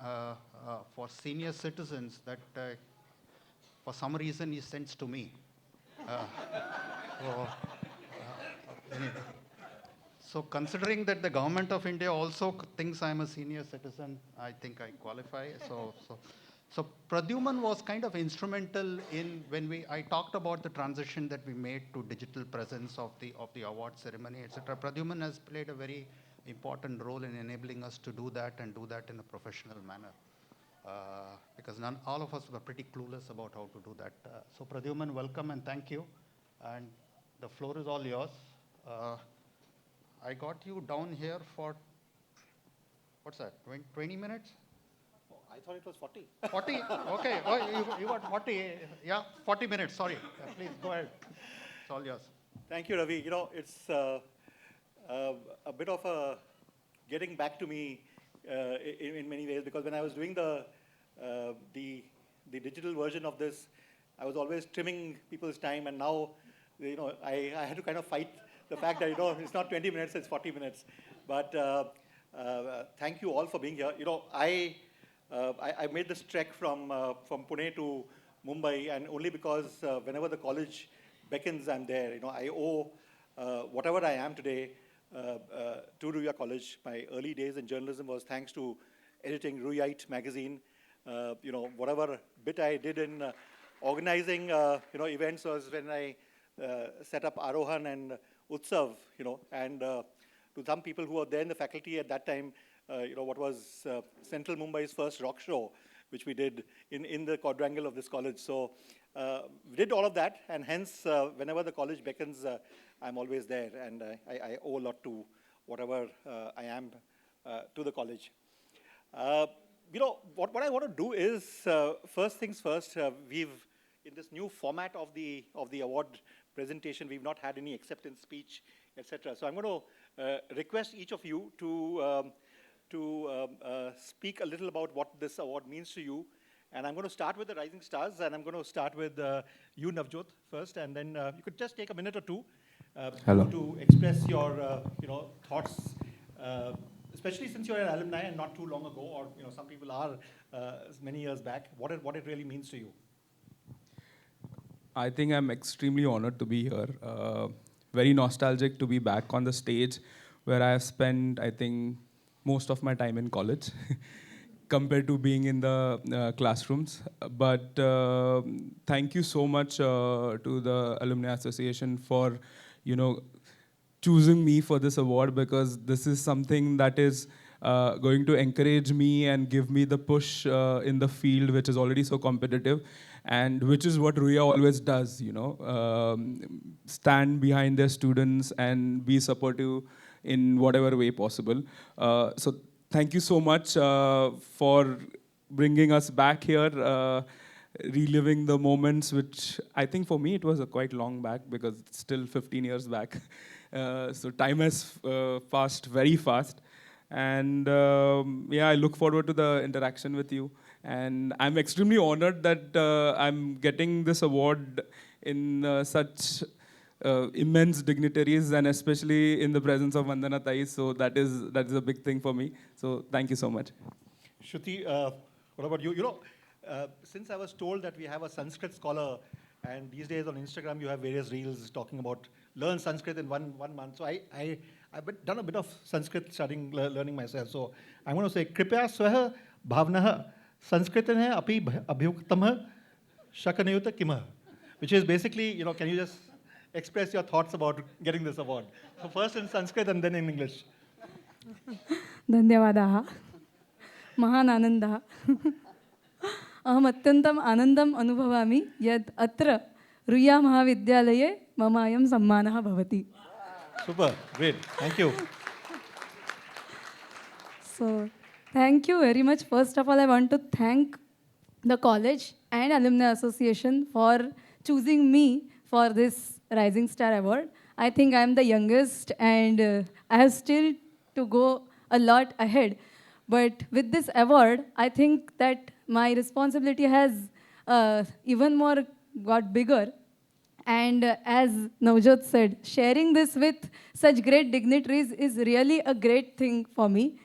for senior citizens that for some reason he sends to me. Anyway. So considering that the government of India also thinks I'm a senior citizen, I think I qualify. So Pradyuman was kind of instrumental in when I talked about the transition that we made to digital presence of the award ceremony, etc. Pradyuman has played a very important role in enabling us to do that and do that in a professional manner. Because all of us were pretty clueless about how to do that. So Pradyuman, welcome and thank you. And the floor is all yours. I got you down here for What's that, 20 minutes? I thought it was 40. 40? Okay, oh, you got 40. Yeah, 40 minutes, sorry. Please, go ahead. It's all yours. Thank you, Ravi. It's a bit of a getting back to me in many ways, because when I was doing the digital version of this, I was always trimming people's time, and now, I had to kind of fight the fact that, it's not 20 minutes, it's 40 minutes. But thank you all for being here. I made this trek from Pune to Mumbai, and only because whenever the college beckons, I'm there. I owe whatever I am today to Ruia College. My early days in journalism was thanks to editing Ruiite magazine. Whatever bit I did in organizing, events was when I set up Arohan and Utsav, and to some people who were there in the faculty at that time, what was Central Mumbai's first rock show, which we did in the quadrangle of this college. So we did all of that, and hence, whenever the college beckons, I'm always there, and I owe a lot to whatever I am to the college. What I want to do is, first things first, in this new format of the award presentation, we've not had any acceptance speech, etc. So I'm going to request each of you to speak a little about what this award means to you. And I'm going to start with the rising stars, and I'm going to start with you, Navjyot, first, and then you could just take a minute or two to express your thoughts, especially since you're an alumni and not too long ago, or some people are many years back. What it really means to you. I think I'm extremely honored to be here. Very nostalgic to be back on the stage where I have spent, I think, most of my time in college compared to being in the classrooms. But thank you so much to the Alumni Association for, choosing me for this award, because this is something that is going to encourage me and give me the push in the field, which is already so competitive, and which is what Ruia always does, stand behind their students and be supportive in whatever way possible. So thank you so much for bringing us back here, reliving the moments, which I think for me it was quite long back, because it's still 15 years back. So time has passed very fast. And I look forward to the interaction with you. And I'm extremely honored that I'm getting this award in such immense dignitaries, and especially in the presence of Vandana Tai. So that is a big thing for me. So thank you so much. Shruti, what about you? Since I was told that we have a Sanskrit scholar, and these days on Instagram you have various reels talking about learn Sanskrit in one month. So I've done a bit of Sanskrit studying, learning myself. So I'm going to say, Kripya swaha bhavnaha Sanskritane api abhyuktamah shakanayuta kimah, which is basically, can you just express your thoughts about getting this award? So first in Sanskrit and then in English. धन्यवादाः महान् आनन्दः अहम् अत्यन्तम् आनन्दम् अनुभवामि यत् अत्र रुया महाविद्यालये मम अयं सम्मानः भवति. Super, great, thank you. So, thank you very much. First of all, I want to thank the college and Alumni Association for choosing me for this Rising Star Award. I think I'm the youngest, and I have still to go a lot ahead. But with this award, I think that my responsibility has even more got bigger. And as Navjyot said, sharing this with such great dignitaries is really a great thing for me.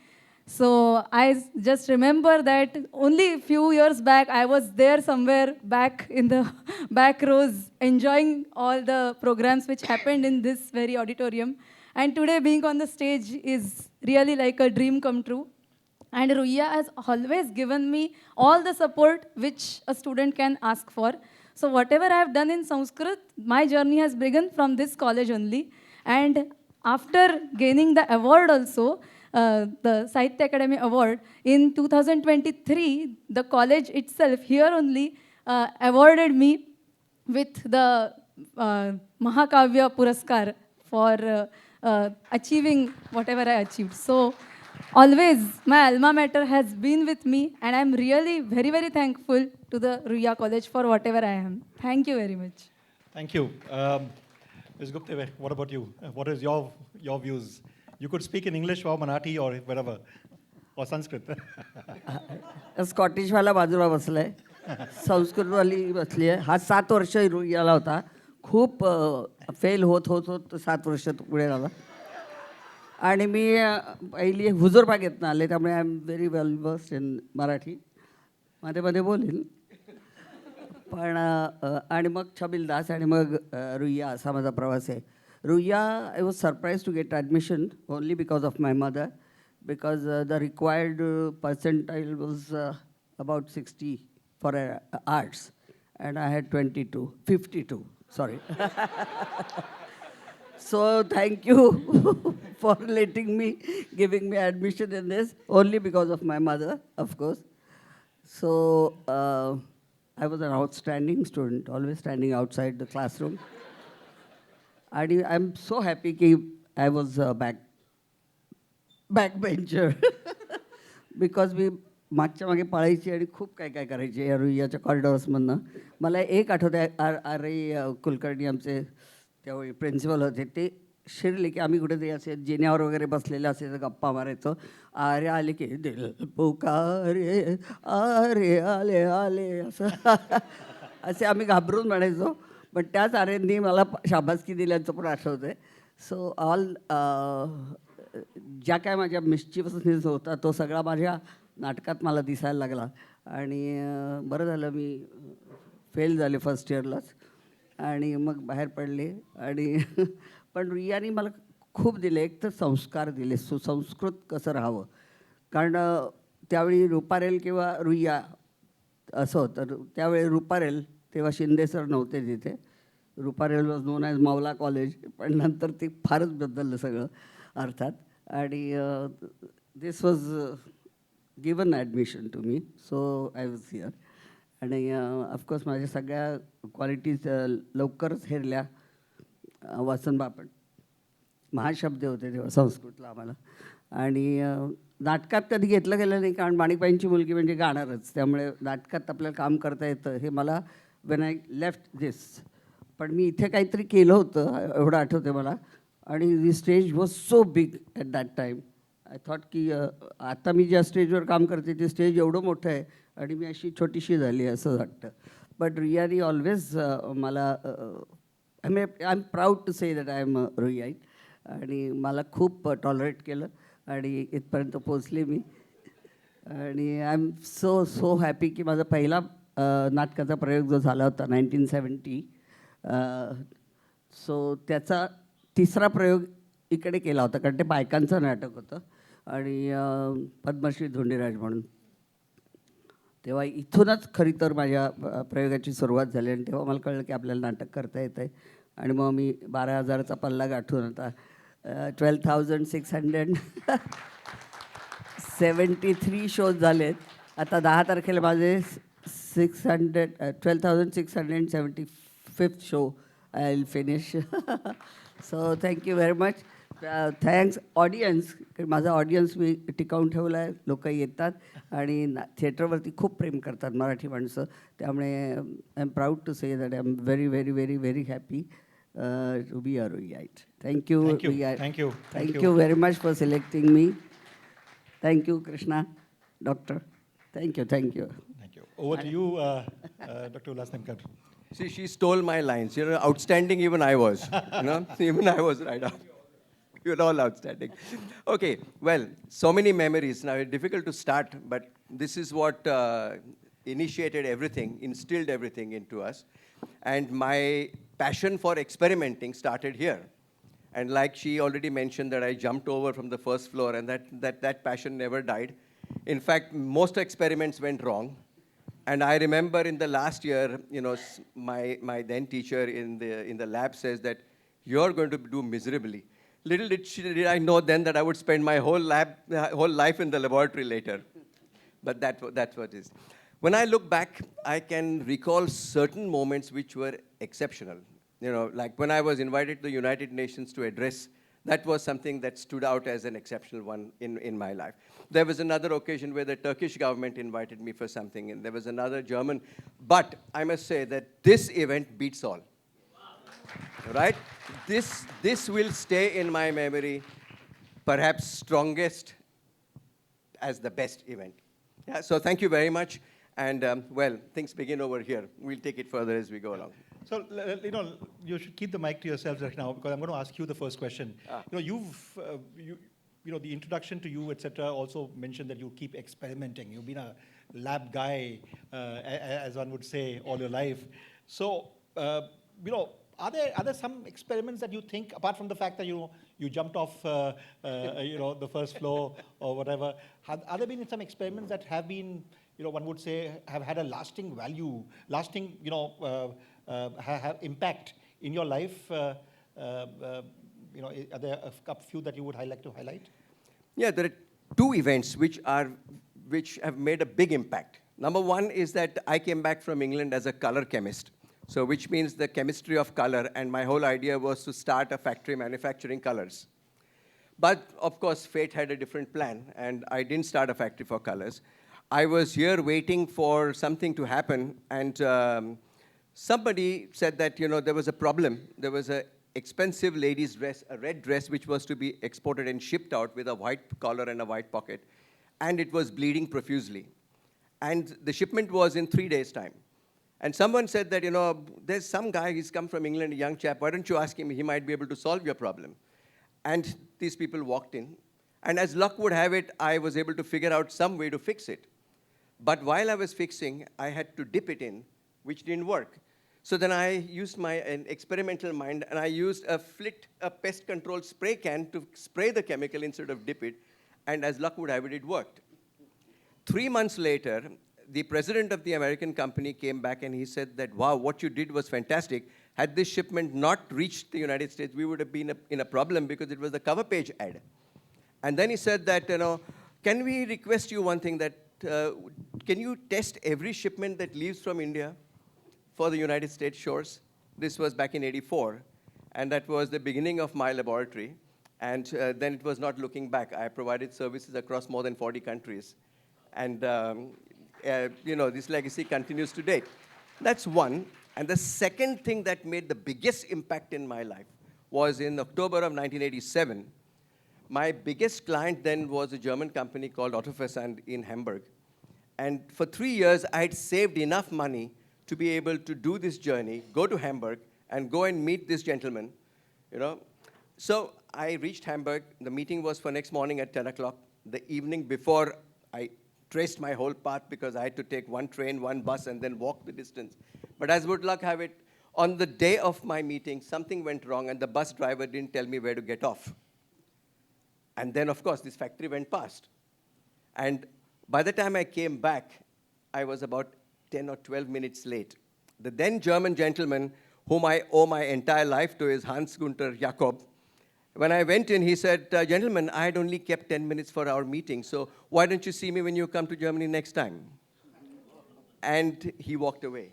So I just remember that only a few years back, I was there somewhere back in the back rows, enjoying all the programs which happened in this very auditorium. And today being on the stage is really like a dream come true. And Ruia has always given me all the support which a student can ask for. So whatever I have done in Sanskrit, my journey has begun from this college only. And after gaining the award also, the Sahitya Academy Award, in 2023, the college itself here only awarded me with the Mahakavya Puraskar for achieving whatever I achieved. So always my alma mater has been with me, and I'm really very, very thankful to the Ruia College for whatever I am. Thank you very much. Thank you. Ms. Gupte, what about you? What is your views? You could speak in English or Marathi or wherever, or Sanskrit. स्कॉटिशवाला बाजूला बसलाय, संस्कृतवाली बसली आहे. हा 7 वर्ष याला होता, खूप fail होत होत होत 7 वर्ष तो पुढे झाला. आणि मी पहिली हुजूरबागेतनं आले, त्यामुळे I am very well versed in Marathi, मध्ये मध्ये बोलेन. पण आणि मग छबिलदास आणि मग रुईया असा माझा प्रवास आहे. Ruia I was surprise to get admission only because of my mother, because the required percentile was about 60 for arts, and I had 52, sorry. So thank you for giving me admission in this, only because of my mother, of course. So I was an outstanding student, always standing outside the classroom. And I'm so happy that I was backbencher because मी मागच्या मागे पळायची आणि खूप काय काय करायचे या रुईयाच्या कॉरिडॉर्समधनं. मला एक आठवतं आहे, आर कुलकर्णी आमचे त्यावेळी प्रिन्सिपल होते, ते शिरले की आम्ही कुठेतरी असे जिन्यावर वगैरे बसलेले असे गप्पा मारायचो. आरे आले की दिल पुकारे आरे आले आले असं असे आम्ही घाबरून म्हणायचो. पण त्याच आरेंनी मला शाबासकी दिल्याचं पण आठवतं आहे. सो ऑल ज्या काय माझ्या मिस्चिवसनेस होता तो सगळा माझ्या नाटकात मला दिसायला लागला. आणि बरं झालं मी फेल झाले फर्स्ट इयरलाच आणि मग बाहेर पडले. आणि पण रुईयानी मला खूप दिले. एक तर संस्कार दिले, सुसंस्कृत कसं राहावं. कारण त्यावेळी रुपारेल किंवा रुईया असं होतं. त्यावेळी रुपारेल, तेव्हा शिंदे सर नव्हते तिथे. Ruparel was known as Maula college, पण नंतर ते फारच बदललं सगळं अर्थात. आणि this was given admission to me, so I was here. आणि ऑफकोर्स माझ्या सगळ्या क्वालिटीज लवकरच हेरल्या. वासन बापट महाशब्द होते तेव्हा संस्कृतला आम्हाला. आणि नाटकात कधी घेतलं गेलं नाही, कारण माणिकबाईंची मुलगी म्हणजे गाणारच, त्यामुळे नाटकात आपल्याला काम करता येतं हे मला वेन आय लेफ्ट दिस. पण मी इथे काहीतरी केलं होतं एवढं आठवतं मला. आणि the stage was so big at that time. I thought की आता मी ज्या स्टेजवर काम करते ते स्टेज एवढं मोठं आहे आणि मी अशी छोटीशी झाली असं वाटतं. बट रुईयानी ऑलवेज मला I am proud to say that I am Ruiaite. आणि मला खूप टॉलरेट केलं आणि इथपर्यंत पोचले मी. आणि आय एम सो हॅपी की माझा पहिला नाटकाचा प्रयोग जो झाला होता 1970, सो त्याचा 3रा प्रयोग इकडे केला होता, कारण ते बायकांचं नाटक होतं आणि पद्मश्री धोंडीराज म्हणून. तेव्हा इथूनच खरी तर माझ्या प्रयोगाची सुरुवात झाली. आणि तेव्हा मला कळलं की आपल्याला नाटक करता येतं आहे. आणि मग मी 12,000चा पल्ला गाठून आता 12,673 शोज झाले आहेत. आता 10 तारखेला माझे 12,675th show I will finish. So thank you very much. Thanks audience. माझा ऑडियन्स मी टिकावून ठेवला आहे. लोक येतात आणि थिएटरवरती खूप प्रेम करतात मराठी माणसं. त्यामुळे I am proud to say that I am very very very very happy to be a Ruiaite. Thank you. Thank you very much for selecting me. Thank you Krishna, doctor. Thank you. Thank you. Over to you, Dr. Ullhas Nimkar. See, she stole my lines. You're outstanding, even I was. Even I was right up. You're all outstanding. Okay, well, so many memories. Now, it's difficult to start, but this is what initiated everything, instilled everything into us. And my passion for experimenting started here. And like she already mentioned that I jumped over from the first floor, and that passion never died. In fact, most experiments went wrong. And I remember in the last year, my then teacher in the lab says that you're going to do miserably. Little did I know then that I would spend my whole life in the laboratory later. But that's what it is. When I look back, I can recall certain moments which were exceptional. Like when I was invited to the United Nations to address That was something that stood out as an exceptional one in my life. There was another occasion where the Turkish government invited me for something, and there was another German. But I must say that this event beats all. Right? This will stay in my memory, perhaps strongest as the best event. Yeah, so thank you very much. And well, things begin over here. We'll take it further as we go along. So, you should keep the mic to yourselves right now, because I'm going to ask you the first question. The introduction to you, etc., also mentioned that you keep experimenting. You've been a lab guy, as one would say, all your life. So, are there some experiments that you think, apart from the fact that you jumped off the first floor or whatever, are there been some experiments that have been, one would say, have had a lasting value, lasting, have impact in your life? Are there a few that you would like to highlight? Yeah, there are two events which have made a big impact. Number one is that I came back from England as a color chemist. So which means the chemistry of color, and my whole idea was to start a factory manufacturing colors. But of course, fate had a different plan, and I didn't start a factory for colors. I was here waiting for something to happen, and somebody said that, there was a problem. There was an expensive lady's dress, a red dress, which was to be exported and shipped out with a white collar and a white pocket, and it was bleeding profusely. And the shipment was in 3 days' time. And someone said that, there's some guy, he's come from England, a young chap, why don't you ask him, he might be able to solve your problem. And these people walked in. And as luck would have it, I was able to figure out some way to fix it. But while I was fixing, I had to dip it in, which didn't work. So then I used an experimental mind, and I used a pest control spray can to spray the chemical instead of dip it. And as luck would have it, it worked. 3 months later, the president of the American company came back and he said that, wow, what you did was fantastic. Had this shipment not reached the United States, we would have been in a problem because it was the cover page ad. And then he said that, can we request you one thing, that can you test every shipment that leaves from India for the United States shores? This was back in '84, and that was the beginning of my laboratory. And then it was not looking back. I provided services across more than 40 countries. And this legacy continues to date. That's one. And the second thing that made the biggest impact in my life was in October of 1987. My biggest client then was a German company called Auditorium in Hamburg. And for 3 years, I had saved enough money to be able to do this journey, go to Hamburg, and go and meet this gentleman. So I reached Hamburg. The meeting was for next morning at 10 o'clock. The evening before, I traced my whole path because I had to take one train, one bus, and then walk the distance. But as good luck have it, on the day of my meeting, something went wrong, and the bus driver didn't tell me where to get off. And then, of course, this factory went past. And by the time I came back, I was about 10 or 12 minutes late. The then German gentleman, whom I owe my entire life to, is Hans-Günther Jakob. When I went in, he said, gentlemen, I had only kept 10 minutes for our meeting, so why don't you see me when you come to Germany next time? And he walked away.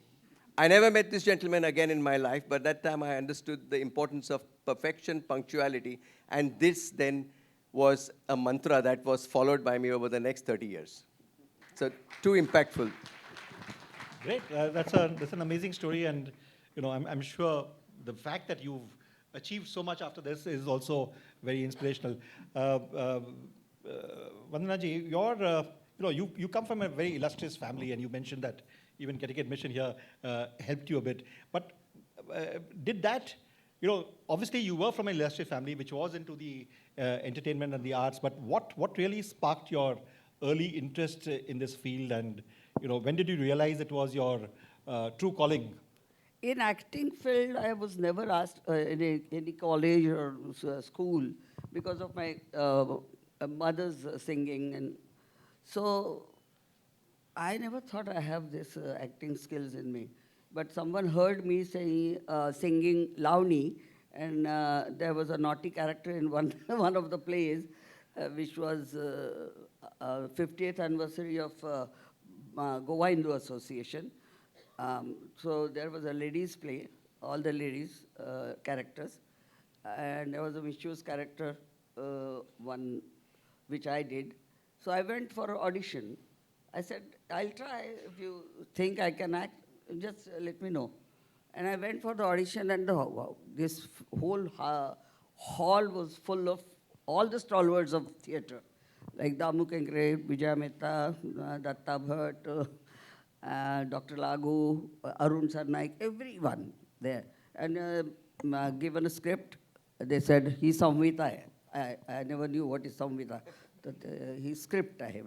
I never met this gentleman again in my life, but that time I understood the importance of perfection, punctuality, and this then was a mantra that was followed by me over the next 30 years. So, too impactful. Great. That's an amazing story, and I'm sure the fact that you've achieved so much after this is also very inspirational. Vandana ji, you come from a very illustrious family, and you mentioned that even getting admission here helped you a bit. But did that, obviously you were from an illustrious family which was into the entertainment and the arts, but what really sparked your early interest in this field, and when did you realize it was your true calling? In acting field, I was never asked in any college or school because of my mother's singing, and so I never thought I have this acting skills in me. But someone heard me singing Lavani, and there was a naughty character in one of the plays, which was 50th anniversary of Goa Hindu Association. So there was a ladies' play, all the ladies characters. and there was a mischievous character, one which I did. So I went for audition. I said, I'll try. If you think I can act, just let me know. And I went for the audition, and wow, this whole hall was full of all the stalwarts of theatre, like Damu Kenkre, Vijay Mehta, Datta Bhatt, Dr. Lagu, Arun Sarnaik, everyone there. And given a script, they said, he Samvita hai. I never knew what is Samvita. He script hai.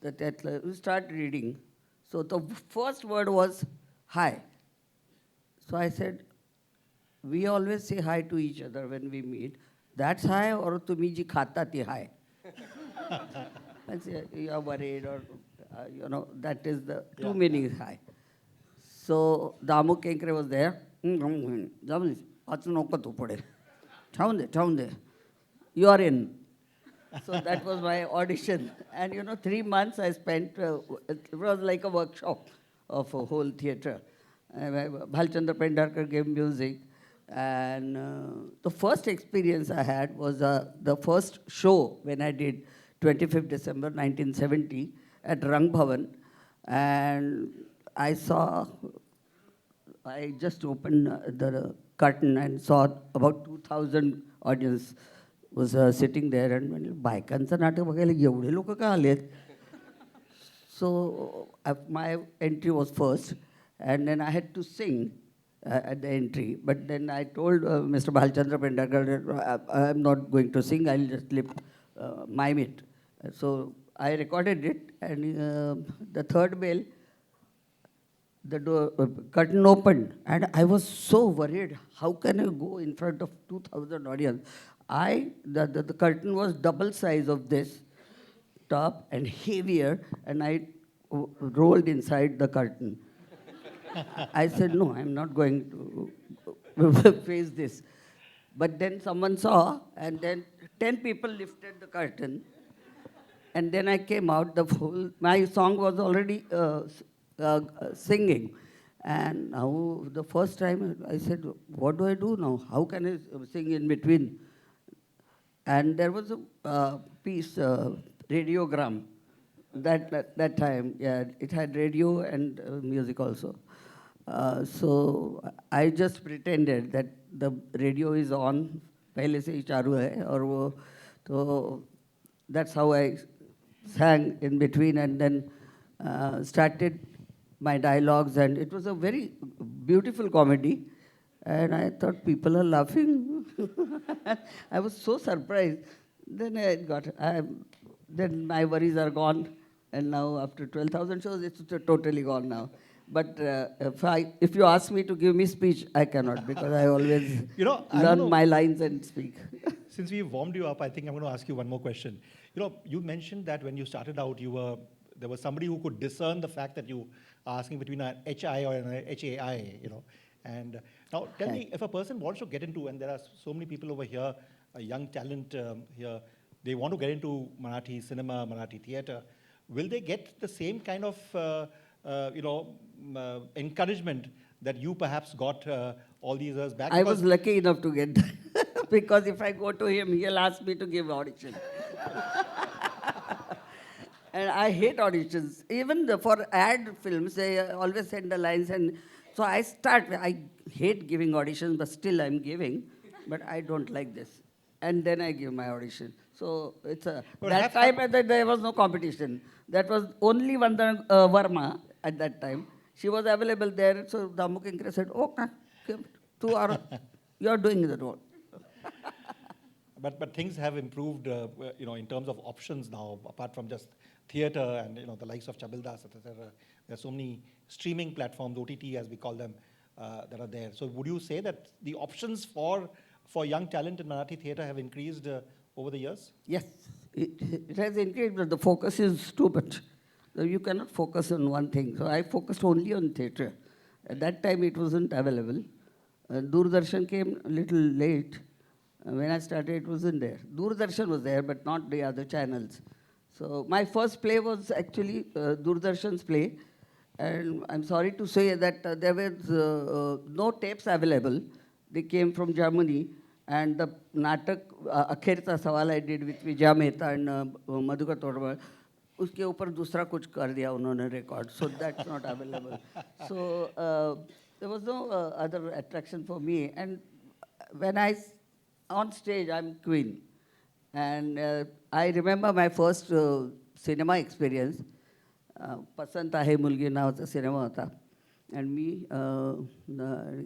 That we start reading. So the first word was hi. So I said, we always say hi to each other when we meet. That's hi, or tumi ji khata ti hi. I say, you are worried, or that is the two meanings hi. So Damu Kenkre was there. You are in. So that was my audition. And 3 months I spent, it was like a workshop of a whole theatre. Bhalchandra Pendarkar gave music. And the first experience I had was the first show when I did 25th December 1970 at Rang Bhavan. And I just opened the curtain and saw about 2,000 audience was sitting there, and baikancha natak bagaila evde loka ka alet. So my entry was first, and then I had to sing at the entry. But then I told Mr. Bhalchandra Pendarkar that I'm not going to sing, I'll just mime it. So I recorded it, and the third bell, the door, curtain opened, and I was so worried. How can I go in front of 2,000 audience? The curtain was double size of this top and heavier, and I rolled inside the curtain. I said, no, I'm not going to face this. But then someone saw, and then 10 people lifted the curtain, and then I came out. My song was already singing. And now, the first time, I said, what do I do now? How can I sing in between? And there was a piece, radiogram, that time. Yeah, it had radio and music also. So I just pretended that the radio is on, pehle se hi chalu hai, aur wo, so that's how I sang in between, and then started my dialogues, and it was a very beautiful comedy. And I thought people are laughing. I was so surprised. Then then my worries are gone. And now after 12,000 shows, it's totally gone now. But if you ask me to give me speech, I cannot, because I always learn my lines and speak. Since we warmed you up, I think I'm going to ask you one more question. You mentioned that when you started out, there was somebody who could discern the fact that you are asking between an HI or an HAI, And now tell me, if a person wants to get into, and there are so many people over here, a young talent here, they want to get into Marathi cinema, Marathi theatre, will they get the same kind of, encouragement that you perhaps got all these years back? I was lucky enough to get that. Because if I go to him, he'll ask me to give audition. And I hate auditions. Even for ad films, they always send the lines. And so I hate giving auditions, but still I'm giving. But I don't like this. And then I give my audition. So it's that time there was no competition. That was only Vandana Verma at that time. She was available there. So Damu Kenkre said, okay, you're doing the role. But things have improved, in terms of options now, apart from just theatre and the likes of Chabildas, etc. There are so many streaming platforms, OTT as we call them, that are there. So would you say that the options for young talent in Marathi theatre have increased over the years? Yes, it has increased, but the focus is too much. So you cannot focus on one thing. So I focused only on theatre. At that time, it wasn't available. Doordarshan came a little late. When I started, it wasn't there. Doordarshan was there, but not the other channels. So my first play was actually Doordarshan's play. And I'm sorry to say that there was no tapes available. They came from Germany. And the नाटक अखेरचा सवाल I did with Vijaya Mehta and Madhukar तोड़वल, उसके ऊपर दूसरा कुछ कर दिया उन्होंने record, so that's not available. So there was no other attraction for me. And when on stage, I'm queen. And I remember my first cinema experience. पसंत आहे मुलगी नावाचा सिनेमा होता. And मी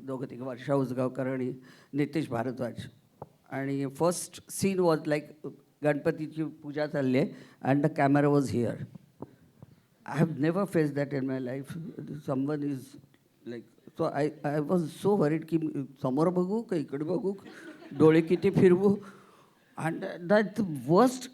दोघं तिघं वर्षा उसगावकर आणि नितेश भारद्वाज. आणि first scene was like गणपतीची पूजा चालली आहे and the camera was here. I have never faced that in my life. Someone is like, so I was so worried की समोर बघू का इकडे बघू, डोळे किती फिरवू. And that worst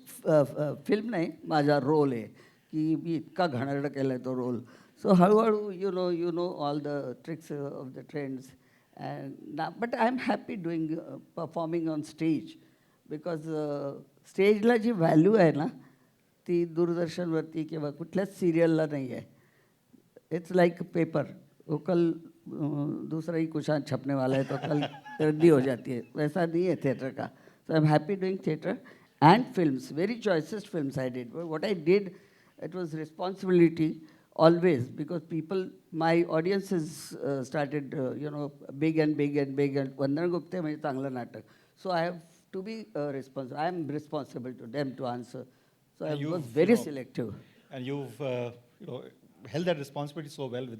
film नाही माझा रोल आहे की मी इतका घाणेरडा केला तो रोल. So हळूहळू you know all the tricks of the trends. And now, but I'm happy doing performing on stage because स्टेजला जी व्हॅल्यू आहे ना ती दूरदर्शनवरती किंवा कुठल्याच सिरियलला नाही आहे. इट्स लाइक पेपर, वो कल दूसरा ही कुछ छपने वाला है तो कल रद्दी हो जाती है, वैसा नहीं है थिएटर का. So I'm happy doing theatre and films, very choicest films I did. What I did, it was responsibility always because people, my audiences started, big and big and big and Vandana Gupte म्हणजे चांगलं नाटक. So I have to be responsible. I am responsible to them to answer. So I was very selective. And you've held that responsibility so well with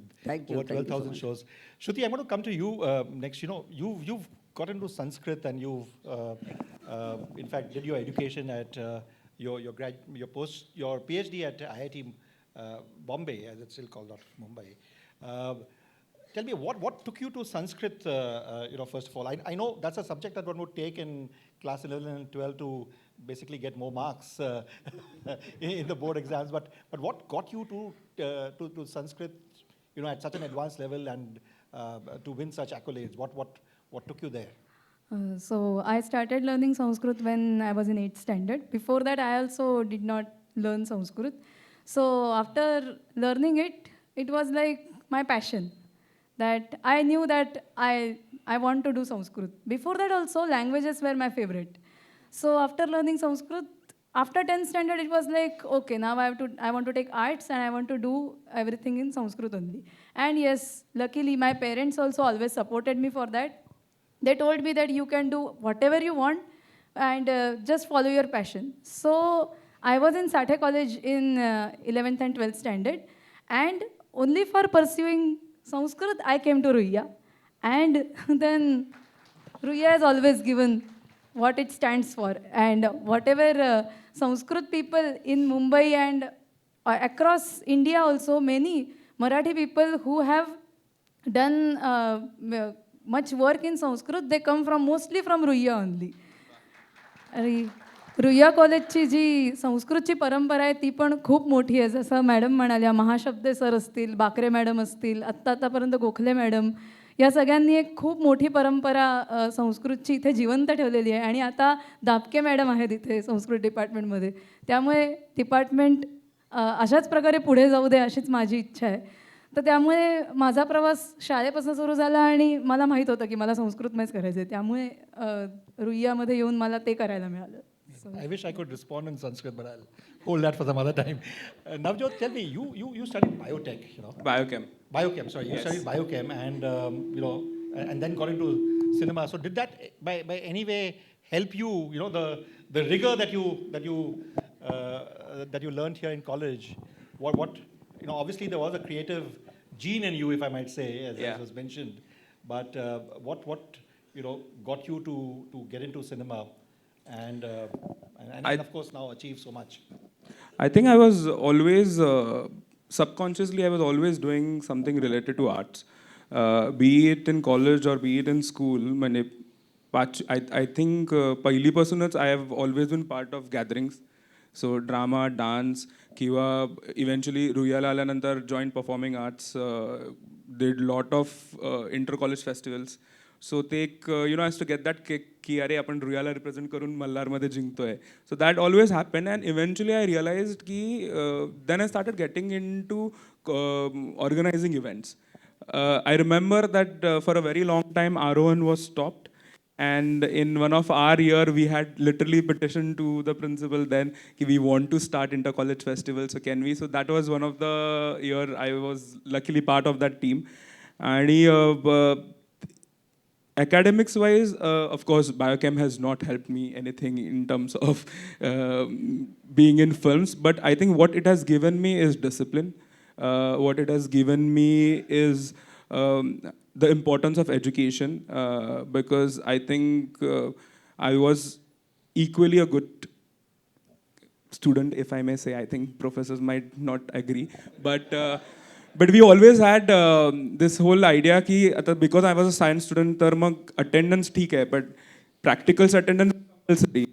over 12,000 shows. Shruti, I'm going to come to you next. You've got into Sanskrit and you've, in fact, did your education at your PhD at IIT Bombay, as it's still called, not Mumbai. Tell me, what took you to Sanskrit, first of all? I know that's a subject that one would take in class 11 and 12 to basically get more marks in the board exams, but what got you to Sanskrit, at such an advanced level and to win such accolades? What took you there? So I started learning Sanskrit when I was in 8th standard. Before that, I also did not learn Sanskrit. So after learning it, it was like my passion. That I knew that I want to do Sanskrit. Before that also, languages were my favorite. So after learning Sanskrit, after 10th standard, it was like, okay, now I want to take arts and I want to do everything in Sanskrit only. And yes, luckily my parents also always supported me for that. They told me that you can do whatever you want and just follow your passion. So I was in Sathe College in 11th and 12th standard, and only for pursuing Sanskrit, I came to Ruia. And then Ruia has always given what it stands for. And whatever Sanskrit people in Mumbai and across India also, many Marathi people who have done much work in Sanskrit, they come mostly from Ruia only. Ruia कॉलेजची जी संस्कृतची परंपरा आहे ती पण खूप मोठी आहे. जसं madam म्हणाल्या, महाशब्दे सर असतील, बाकरे मॅडम असतील, आत्तापर्यंत गोखले मॅडम, या सगळ्यांनी एक खूप मोठी परंपरा संस्कृतची इथे जिवंत ठेवलेली आहे. आणि आता दापके मॅडम आहेत इथे संस्कृत डिपार्टमेंटमध्ये. त्यामुळे डिपार्टमेंट अशाच प्रकारे पुढे जाऊ दे अशीच माझी इच्छा आहे. तर त्यामुळे माझा प्रवास शाळेपासून सुरू झाला आणि मला माहीत होतं की मला संस्कृतमध्येच करायचं आहे. त्यामुळे रुईयामध्ये येऊन मला ते करायला मिळालं. I wish I could respond in Sanskrit, but I'll hold that for some other time. Navjyot, tell me, you studied biotech, Biochem. Biochem, sorry. You studied biochem and, and then got into cinema. So did that by any way help you, the rigor that you learned here in college? What obviously there was a creative gene in you, if I might say, as was mentioned. But what got you to get into cinema? And of course now achieve so much. I think I was always, subconsciously I was always doing something related to arts. Be it in college or be it in school. I think पहिलीपासूनच I have always been part of gatherings. So drama, dance, किंवा eventually रुईयाला आल्यानंतर joined performing arts, did lot of inter-college festivals. So ते एक has to get that kick की अरे आपण रुईयाला represent करून मल्हारमध्ये जिंकतोय. So that always happened and eventually I realized की then I started getting into organizing events. I remember that for a very long time R01 was stopped And in one of our year, we had literally petitioned to the principal then, ki we want to start inter-college festival, so can we? So that was one of the year I was luckily part of that team. And academics wise, of course, biochem has not helped me anything in terms of being in films, but I think what it has given me is discipline. What it has given me is the importance of education, because I think I was equally a good student, if I may say. I think professors might not agree, but we always had this whole idea कि because I was a science student, तर मग attendance ठीक है, but practicals attendance compulsory.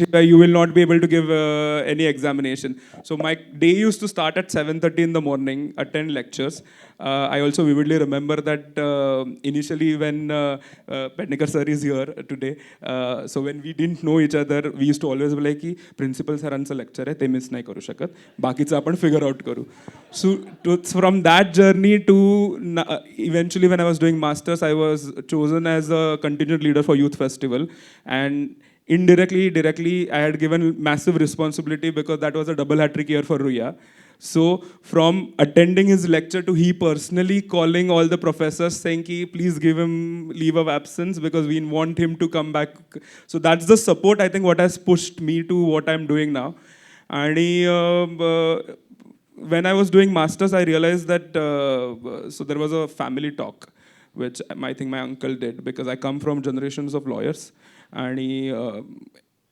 Where you will not be able to give any examination. So my day used to start at 7:30 in the morning, attend lectures. I also vividly remember that initially when Kanitkar sir is here today, so when we didn't know each other, we used to always be like, की principal sir lecture है, ते miss नाही करू शकत. बाकीचं आपण figure out करू. So from that journey to eventually when I was doing masters, I was chosen as a contingent leader for youth festival, and indirectly, directly, I had given massive responsibility because that was a double hat-trick year for Ruia. So from attending his lecture to he personally calling all the professors saying ki please give him leave of absence because we want him to come back. So that's the support, I think, what has pushed me to what I'm doing now. And when I was doing masters, I realized that so there was a family talk, which I think my uncle did, because I come from generations of lawyers. And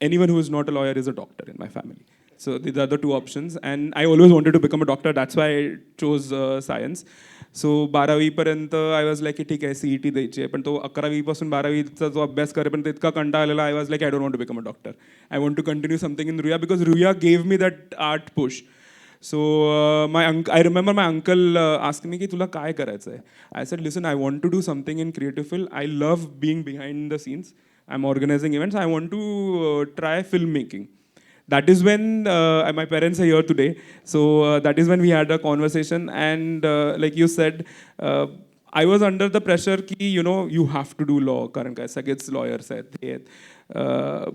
anyone who is not a lawyer is a doctor in my family. So these are the two options. And I always wanted to become a doctor. That's why I chose science. So 12वी पर्यंत I was like, ठीक आहे CET द्यायची आहे. पण तो 11वी पासून 12वीचा जो अभ्यास करेपर्यंत इतका कंटाळा आलेला, I was like, I don't want to become a doctor. I want to continue something in Ruia because Ruia gave me that art push. So I remember my uncle asking me, तुला काय करायचं आहे? I said, listen, I want to do something in creative field. I love being behind the scenes. I'm organizing events. I want to try filmmaking. That is when my parents are here today. So that is when we had a conversation. And like you said, I was under the pressure कि you have to do law. कारण काय सगळेच lawyers आहेत.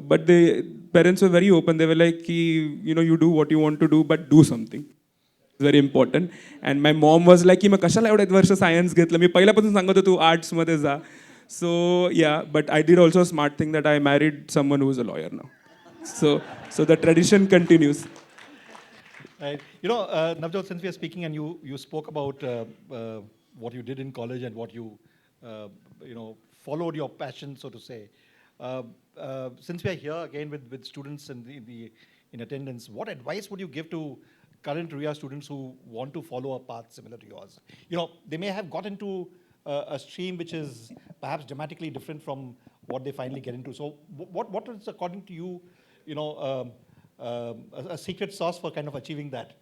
But the parents were very open. They were like कि you do what you want to do, but do something. It's very important. And my mom was like की मग कशाला एवढे वर्ष science घेतलं? मी पहिल्यापासून सांगत होतो तू arts मध्ये जा. So yeah, but I did also a smart thing that I married someone who is a lawyer now. So the tradition continues. Right. Navjyot, since we are speaking and you spoke about what you did in college and what you followed your passion, so to say. Since we are here again with students in attendance, what advice would you give to current Ruia students who want to follow a path similar to yours? They may have got into a stream which is perhaps dramatically different from what they finally get into. So what is, according to you, a secret sauce for kind of achieving that?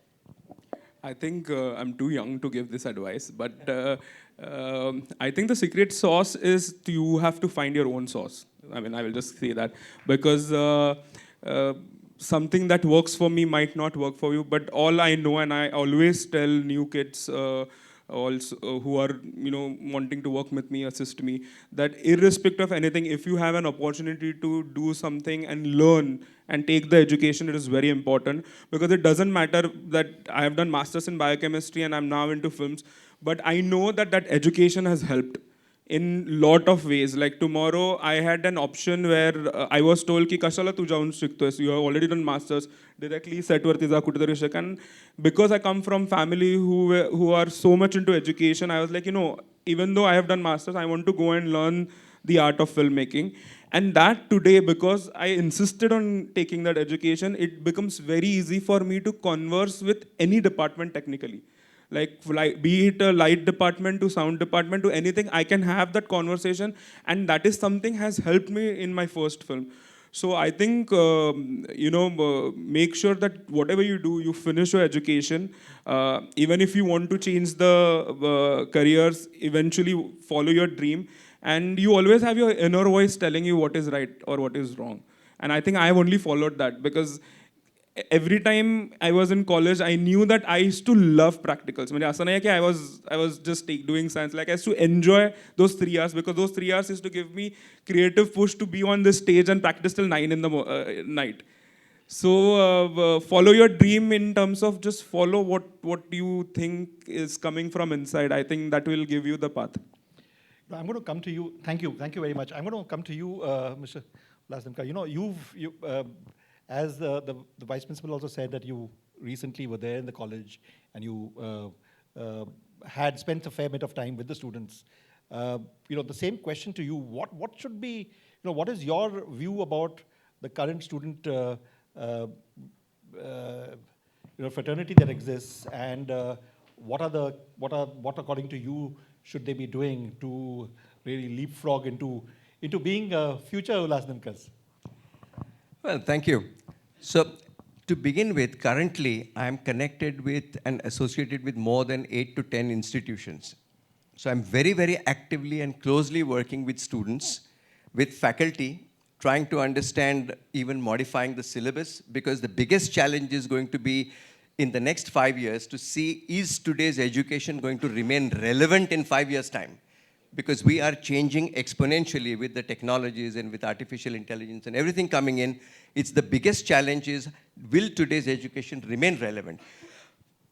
I think I'm too young to give this advice, but I think the secret sauce is you have to find your own sauce. I mean, I will just say that because something that works for me might not work for you, but all I know, and I always tell new kids also who are wanting to work with me, assist me, that irrespective of anything, if you have an opportunity to do something and learn and take the education, it is very important, because it doesn't matter that I have done masters in biochemistry and I'm now into films, but I know that education has helped in lot of ways. Like tomorrow, I had an option where I was told ki kashala tu jaun shiktoyas, you have already done masters, directly set varti za kutari shik. And because I come from family who are so much into education, I was like, even though I have done masters, I want to go and learn the art of filmmaking. And that today, because I insisted on taking that education, it becomes very easy for me to converse with any department technically. Like be it a light department to sound department to anything, I can have that conversation, and that is something has helped me in my first film. So I think make sure that whatever you do, you finish your education. Even if you want to change the careers, eventually follow your dream, and you always have your inner voice telling you what is right or what is wrong. And I think I have only followed that, because every time I was in college, I knew that I used to love practicals. म्हणजे असं नाही की I was just doing science. Like I used to enjoy those 3 hours because those 3 hours used to give me creative push to be on the stage and practice till 9 in the night. So follow your dream in terms of just follow what you think is coming from inside. I think that will give you the path. No, I'm going to come to you. Thank you very much. I'm going to come to you, Mr. Nimkar. You know, as the vice principal also said that you recently were there in the college and you had spent a fair bit of time with the students. You know, the same question to you. What should be, you know, what is your view about the current student fraternity that exists, and what according to you should they be doing to really leapfrog into being future Ullhas Nimkars? Well, thank you. So, to begin with, currently I am connected with and associated with more than 8 to 10 institutions. So I'm very, very actively and closely working with students, with faculty, trying to understand even modifying the syllabus, because the biggest challenge is going to be in the next 5 years to see, is today's education going to remain relevant in 5 years' time? Because we are changing exponentially with the technologies and with artificial intelligence and everything coming in. It's the biggest challenge is, will today's education remain relevant?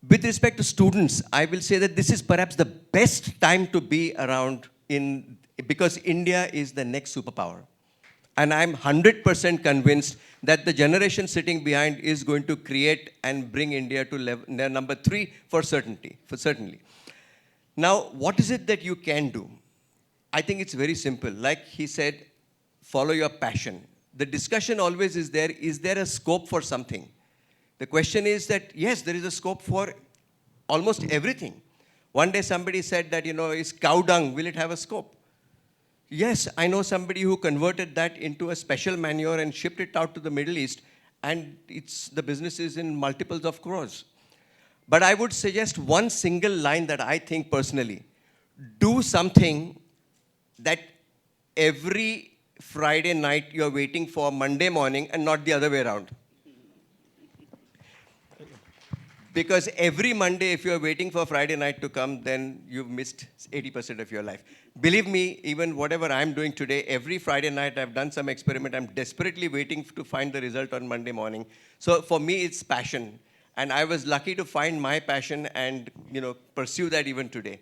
With respect to students, I will say that this is perhaps the best time to be around because India is the next superpower. And I'm 100% convinced that the generation sitting behind is going to create and bring India to number 3 for certainly. Now, what is it that you can do? I think it's very simple. Like he said, follow your passion. The discussion always is there a scope for something? The question is that, yes, there is a scope for almost everything. One day somebody said that, you know, is cow dung, will it have a scope? Yes, I know somebody who converted that into a special manure and shipped it out to the Middle East, and the business is in multiples of crores. But I would suggest one single line that I think personally, do something that every Friday night you're waiting for Monday morning and not the other way around. Because every Monday, if you're waiting for Friday night to come, then you've missed 80% of your life. Believe me, even whatever I'm doing today, every Friday night I've done some experiment. I'm desperately waiting to find the result on Monday morning. So for me, it's passion. And I was lucky to find my passion and, you know, pursue that even today.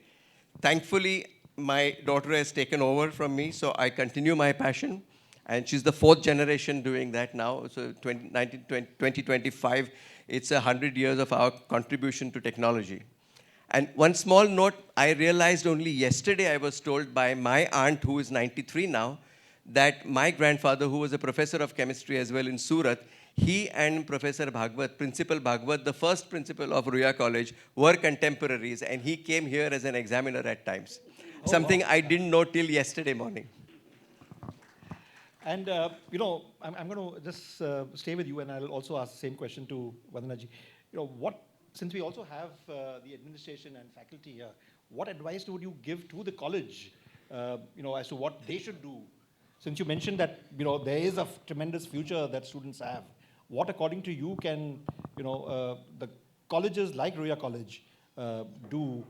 Thankfully, my daughter has taken over from me, so I continue my passion. And she's the 4th generation doing that now. So 2025, it's 100 years of our contribution to technology. And one small note, I realized only yesterday, I was told by my aunt, who is 93 now, that my grandfather, who was a professor of chemistry as well in Surat, he and Professor Bhagwat, Principal Bhagwat, the first principal of Ruia College, were contemporaries, and he came here as an examiner at times. Something I didn't know till yesterday morning. And, you know, I'm going to just stay with you, and I'll also ask the same question to Vandana ji. You know, since we also have the administration and faculty here, what advice would you give to the college, you know, as to what they should do? Since you mentioned that, you know, there is a tremendous future that students have, what, according to you, can, you know, the colleges like Ruia College do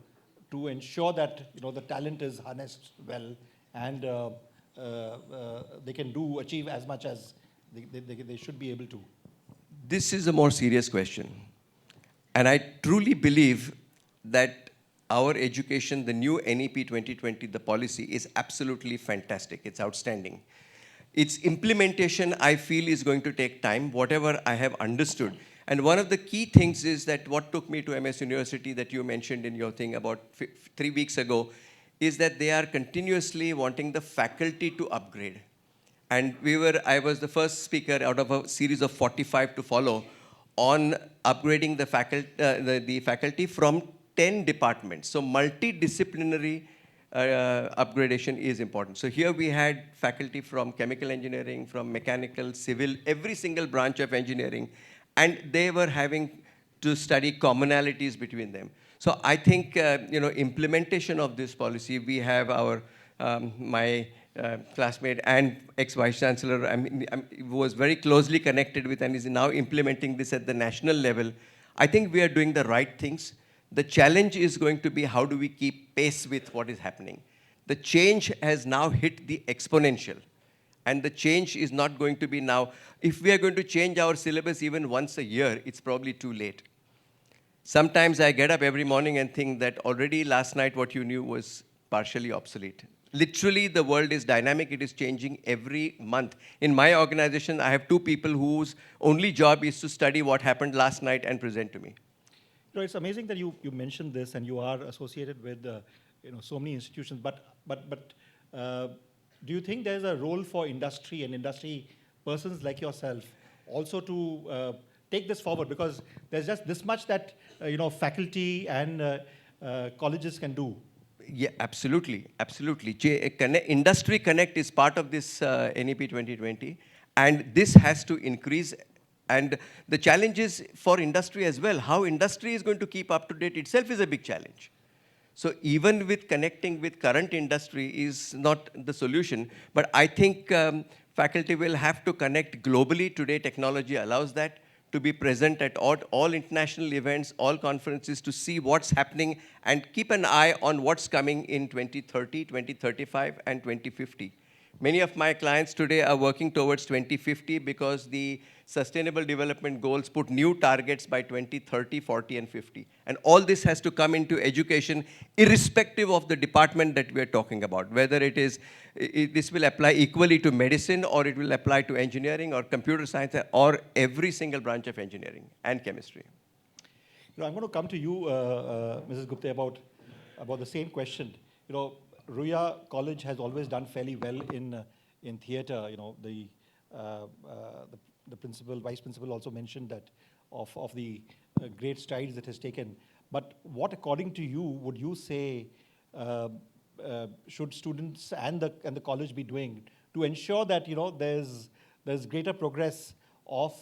to ensure that, you know, the talent is harnessed well and they can achieve as much as they should be able to? This is a more serious question. And I truly believe that our education, the new NEP 2020, the policy is absolutely fantastic. It's outstanding. Its implementation, I feel, is going to take time, whatever I have understood. And one of the key things is that what took me to MS University that you mentioned in your thing about 3 weeks ago is that they are continuously wanting the faculty to upgrade. And I was the first speaker out of a series of 45 to follow on upgrading the faculty from 10 departments. So multidisciplinary upgradation is important. So here we had faculty from chemical engineering, from mechanical, civil, every single branch of engineering, and they were having to study commonalities between them. So I think, you know, implementation of this policy, we have my classmate and ex-vice chancellor, was very closely connected with and is now implementing this at the national level. I think we are doing the right things. The challenge is going to be how do we keep pace with what is happening. The change has now hit the exponential. And the change is not going to be now. If we are going to change our syllabus even once a year, it's probably too late. Sometimes I get up every morning and think that already last night what you knew was partially obsolete. Literally, the world is dynamic. It is changing every month. In my organization, I have 2 people whose only job is to study what happened last night and present to me. You know, it's amazing that you mentioned this and you are associated with so many institutions. But do you think there's a role for industry and industry persons like yourself also to take this forward? Because there's just this much that faculty and colleges can do. Yeah, absolutely, absolutely. Industry Connect is part of this NEP 2020, and this has to increase. And the challenge is for industry as well. How industry is going to keep up to date itself is a big challenge. So even with connecting with current industry is not the solution, but I think faculty will have to connect globally. Today, technology allows that, to be present at all international events, all conferences, to see what's happening and keep an eye on what's coming in 2030, 2035, and 2050. Many of my clients today are working towards 2050 because the Sustainable Development Goals put new targets by 2030, 40, and 50. And all this has to come into education, irrespective of the department that we're talking about, whether this will apply equally to medicine, or it will apply to engineering, or computer science, or every single branch of engineering and chemistry. I'm going to come to you, Mrs. Gupte, about the same question. Ruia College has always done fairly well in theatre. The principal, vice principal also mentioned that of the great strides it has taken. But what, according to you, would you say should students and the college be doing to ensure that there's greater progress of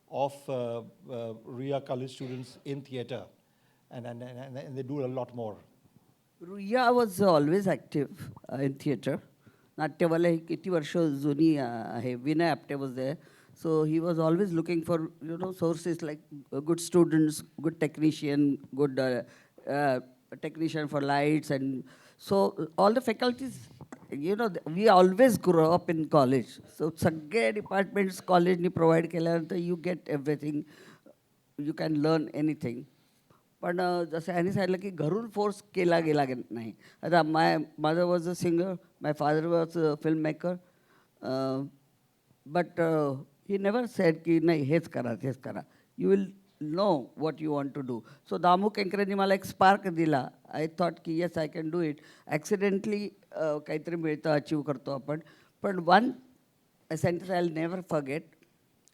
Ruia College students in theatre, and they do a lot more? Ruia was always active in theatre. नाट्यवाला ही किती वर्ष जुनी आहे. Vinay Apte was there. So he was always looking for sources like good students, good technician, good technician for lights, and so all the faculties. We always grow up in college. So सगळे departments college ni provide केल्यानंतर you get everything. You can learn anything. पण जसं ह्याने सांगितलं की घरून force केला गेला नाही. आता my mother was a singer, my father was a filmmaker, but he never said की नाही हेच करा. You will know what you want to do. So Damu केंकरेंनी मला एक स्पार्क दिला. I thought की yes, I can do it. Accidentally काहीतरी मिळतं, achieve करतो आपण. पण one sentence I'll never forget.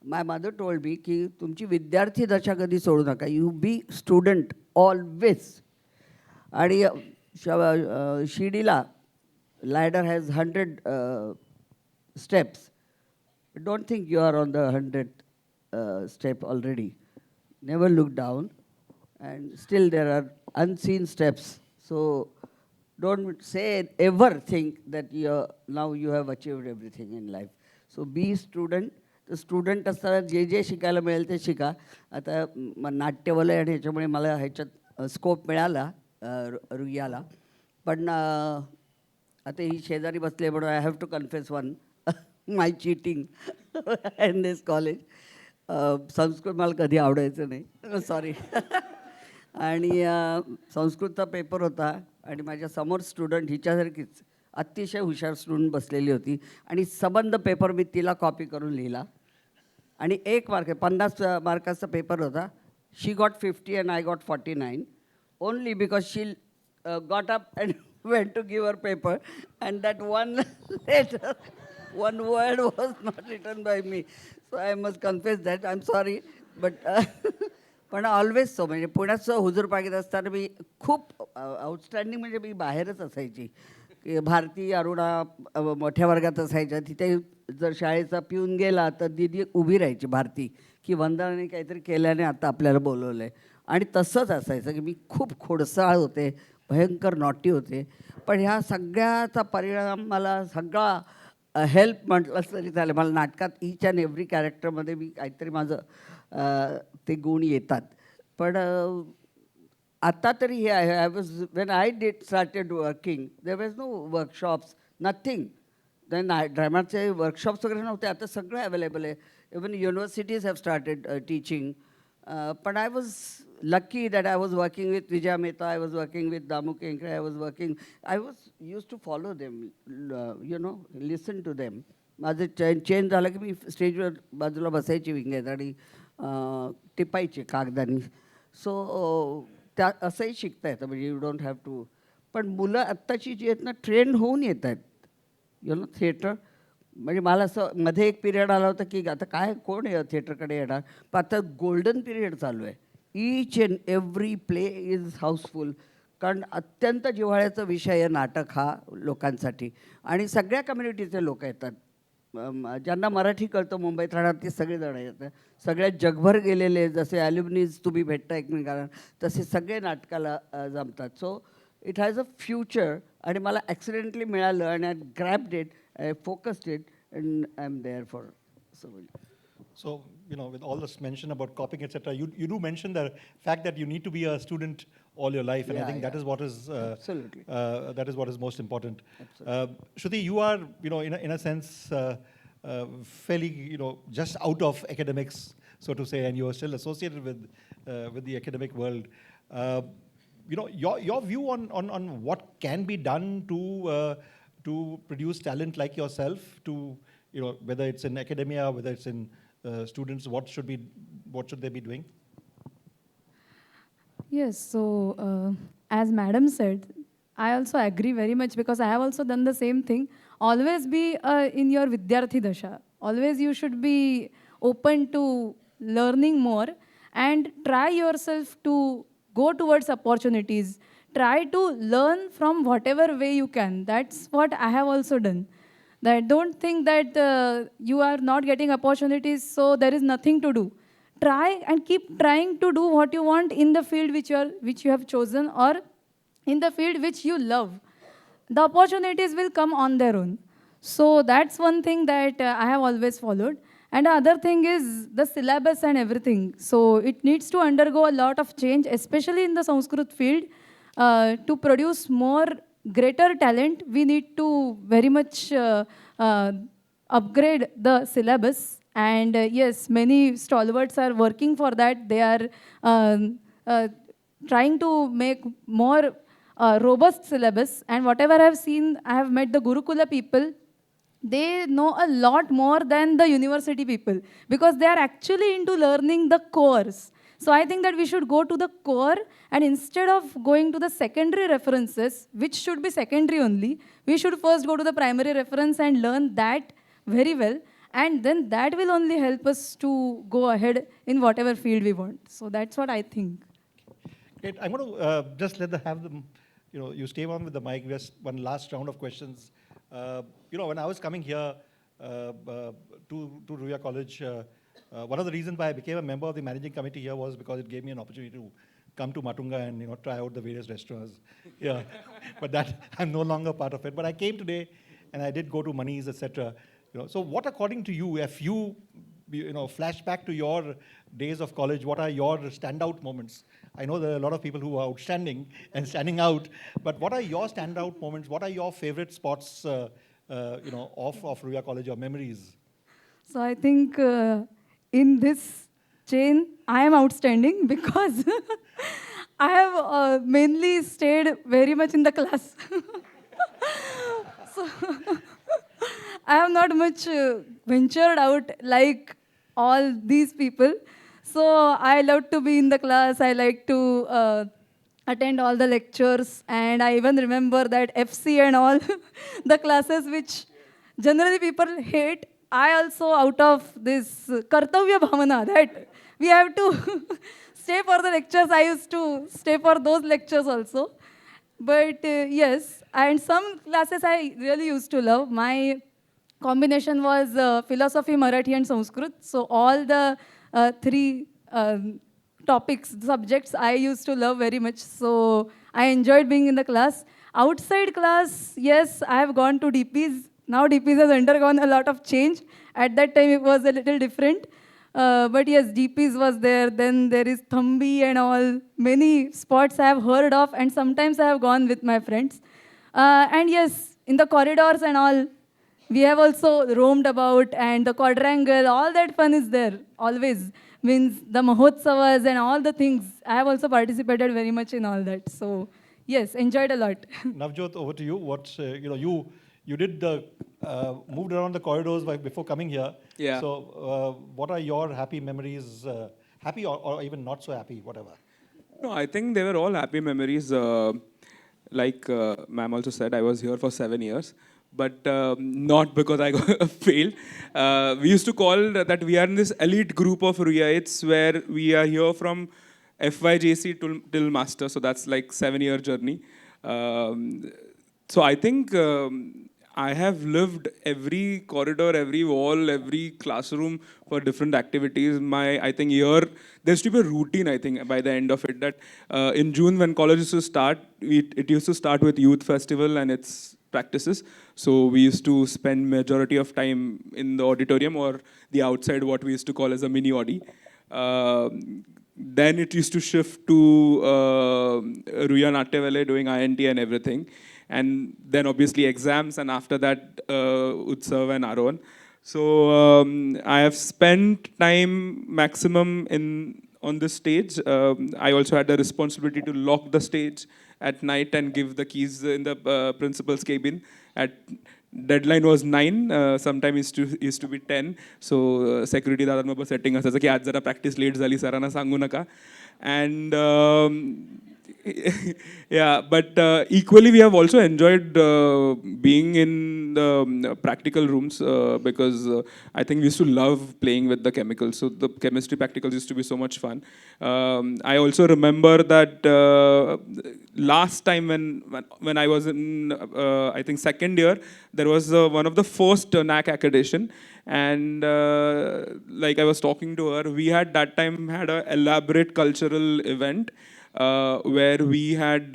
My mother told me की तुमची विद्यार्थी दशा कधी सोडू नका. You be student always. आणि शिडीला ladder has 100 steps. Don't think you are on the 100th step already. Never look down. And still there are unseen steps. So don't say ever think that now you have achieved everything in life. So be student. तर student असताना जे शिकायला मिळेल ते शिका. आता नाट्यवालं आणि ह्याच्यामुळे मला ह्याच्यात स्कोप मिळाला रुईयाला. पण आता ही शेजारी बसले म्हणून I have to confess one my cheating in this college. Sanskrit मला कधी आवडायचं नाही, सॉरी. आणि संस्कृतचा पेपर होता आणि माझ्या समोर स्टुडंट हिच्यासारखीच अतिशय हुशार स्टुडंट बसलेली होती आणि संबंध पेपर मी तिला कॉपी करून लिहिला आणि 1 मार्क 50 मार्काचा पेपर होता. She got 50 and I got 49 only because she got up and went to give her paper, and that one letter, one word was not written by me. So I must confess that. I'm sorry, but पण always so म्हणजे पुण्याचं हुजूर पाकीत असताना मी खूप outstanding म्हणजे मी बाहेरच असायची. भारती अरुणा मोठ्या वर्गात असायच्या. तिथे जर शाळेचा पिऊन गेला तर दीदी उभी राहायची भारती की वंदनाने काहीतरी केल्याने आता आपल्याला बोलवलं आहे. आणि तसंच असायचं की मी खूप खोडसाळ होते भयंकर नॉटी होते. पण ह्या सगळ्याचा परिणाम मला सगळा हेल्प म्हटलंच तरी चालेल. मला नाटकात ईच अँड एव्हरी कॅरेक्टरमध्ये मी काहीतरी माझं ते गुण येतात. पण आता तरी हे आहे, I was when I started working there was no workshops, nothing. ड्रामाचे वर्कशॉप्स वगैरे नव्हते. आता सगळं अवेलेबल आहे. Even universities have started teaching. पण आय वॉज lucky that I was working with Vijay Mehta, I was working with Damu Kenkre, I was used to follow them, listen to them. माझं चेंज झालं की मी स्टेजवर बाजूला बसायची विंगेत आणि टिपायचे कागदानी. सो त्या असंही शिकता येतं, म्हणजे यू डोंट हॅव टू. पण मुलं आत्ताची जी आहेत ना, ट्रेंड होऊन येत आहेत थिएटर. म्हणजे मला असं मध्ये एक पिरियड आला होता की आता काय कोण थिएटरकडे येणार. पण आता गोल्डन पिरियड चालू आहे. Each and every play is house full. कारण अत्यंत जिव्हाळ्याचा विषय आहे नाटक हा लोकांसाठी. आणि सगळ्या कम्युनिटीचे लोक येतात. ज्यांना मराठी कळतं मुंबईत राहणार ते सगळेजण येतात. सगळ्या जगभर गेलेले जसे ॲल्युमिनीज तुम्ही भेटता एकमेकांना तसे सगळे नाटकाला जमतात. So it has a future. आणि मला ॲक्सिडेंटली मिळालं आणि I grabbed it, I focused it and I am there for so. So, with all this mention about copying, etc., you do mention the fact that you need to be a student all your life, and I think that is what is absolutely that is what is most important. Shruti, you are, in a sense, fairly, just out of academics, so to say, and you are still associated with the academic world. Your view on what can be done to produce talent like yourself, to whether it's in academia, whether it's in students, what should they be doing? Yes, so as Madam said, I also agree very much because I have also done the same thing. Always be in your Vidyarthi Dasha. Always you should be open to learning more and try yourself to go towards opportunities. Try to learn from whatever way you can. That's what I have also done. That don't think that you are not getting opportunities, so there is nothing to do. Try and keep trying to do what you want in the field which you have chosen, or in the field which you love. The opportunities will come on their own. So that's one thing that I have always followed. And the other thing is the syllabus and everything. So it needs to undergo a lot of change, especially in the Sanskrit field, to produce more greater talent. We need to very much upgrade the syllabus. And yes, many stalwarts are working for that. They are trying to make more robust syllabus. And whatever I have seen, I have met the Gurukula people. They know a lot more than the university people because they are actually into learning the cores. So I think that we should go to the core, and instead of going to the secondary references, which should be secondary only, we should first go to the primary reference and learn that very well. And then that will only help us to go ahead in whatever field we want. So that's what I think. Great. I'm going to just have them, you stay on with the mic. Just one last round of questions. When I was coming here to Ruia College, one of the reasons why I became a member of the managing committee here was because it gave me an opportunity to come to Matunga and try out the various restaurants. Yeah, but that I'm no longer part of it. But I came today, and I did go to Mani's, etc. So what, according to you, if you flash back to your days of college, what are your standout moments? I know there are a lot of people who are outstanding and standing out, but what are your standout moments? What are your favorite spots, of Ruia College or memories? So I think in this chain, I am outstanding because I have mainly stayed very much in the class. So I have not much ventured out like all these people. So I love to be in the class. I like to attend all the lectures. And I even remember that FC and all the classes which generally people hate. I also, out of this kartavya bhavana, that we have to stay for the lectures, I used to stay for those lectures also. But yes, and some classes I really used to love. My combination was philosophy, Marathi and Sanskrit. So all the three topics, subjects I used to love very much. So I enjoyed being in the class. Outside class, yes, I have gone to DPs. Now DPs has undergone a lot of change. At that time, it was a little different. But yes, DPs was there. Then there is Thambi and all. Many spots I have heard of, and sometimes I have gone with my friends. And yes, in the corridors and all, we have also roamed about, and the quadrangle, all that fun is there, always. Means the Mahotsavas and all the things. I have also participated very much in all that. So, yes, enjoyed a lot. Navjyot, over to you. What's you did the moved around the corridors before coming here. Yeah. So, what are your happy memories? Happy or even not so happy, whatever. No, I think they were all happy memories. Like ma'am also said, I was here for 7 years, but not because I failed. We used to call that we are in this elite group of Ruiaites where we are here from FYJC till master, so that's like 7-year journey. So I think I have lived every corridor, every wall, every classroom for different activities. I think there used to be a routine, I think, by the end of it, that in June when college used to start, it used to start with youth festival and its practices. So we used to spend majority of time in the auditorium or the outside, what we used to call as a mini audi. Then it used to shift to Ruia Natyavale doing INT and everything. And then obviously exams, and after that, Utsav and Aron. So I have spent time maximum on this stage. I also had the responsibility to lock the stage at night and give the keys in the principal's cabin. Deadline was 9, sometimes used to be 10. So security dada setting us as a आज जरा practice late झाली सरांना सांगू नका. And yeah, but equally we have also enjoyed being in the practical rooms because I think we used to love playing with the chemicals. So the chemistry practicals used to be so much fun. I also remember that last time when I was in I think second year, there was one of the first NAC accreditation, and like I was talking to her, we had that time had an elaborate cultural event. Where we had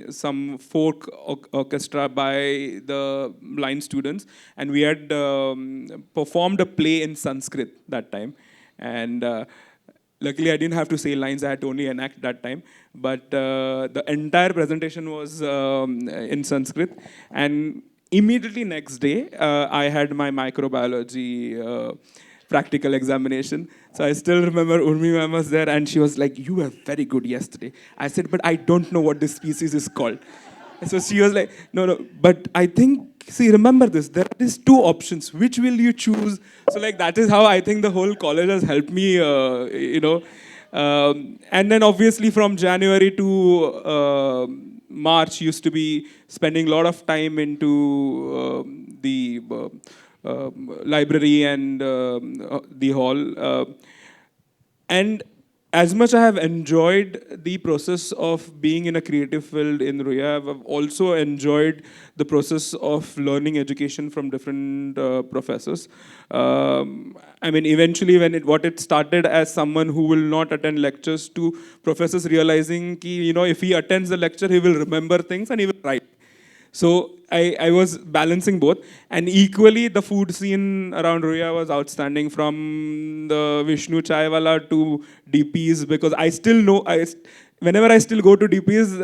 some folk orchestra by the blind students, and we had performed a play in Sanskrit that time. And luckily I didn't have to say lines, I had to only enact that time. But the entire presentation was in Sanskrit. And immediately next day, I had my microbiology practical examination. So I still remember Urmi ma'am was there and she was like, "You were very good yesterday." I said, "But I don't know what this species is called." So she was like, no, but I think, see, remember this, there are these 2 options. Which will you choose? So like that is how I think the whole college has helped me, and then obviously from January to March used to be spending a lot of time into the library and the hall. And as much I have enjoyed the process of being in a creative field in Ruia, I've also enjoyed the process of learning education from different professors. I mean, eventually what it started as someone who will not attend lectures to professors realizing ki, if he attends the lecture, he will remember things and he will write. So I was balancing both, and equally the food scene around Ruia was outstanding, from the Vishnu Chaiwala to DPs, because I still know, whenever I still go to DPs,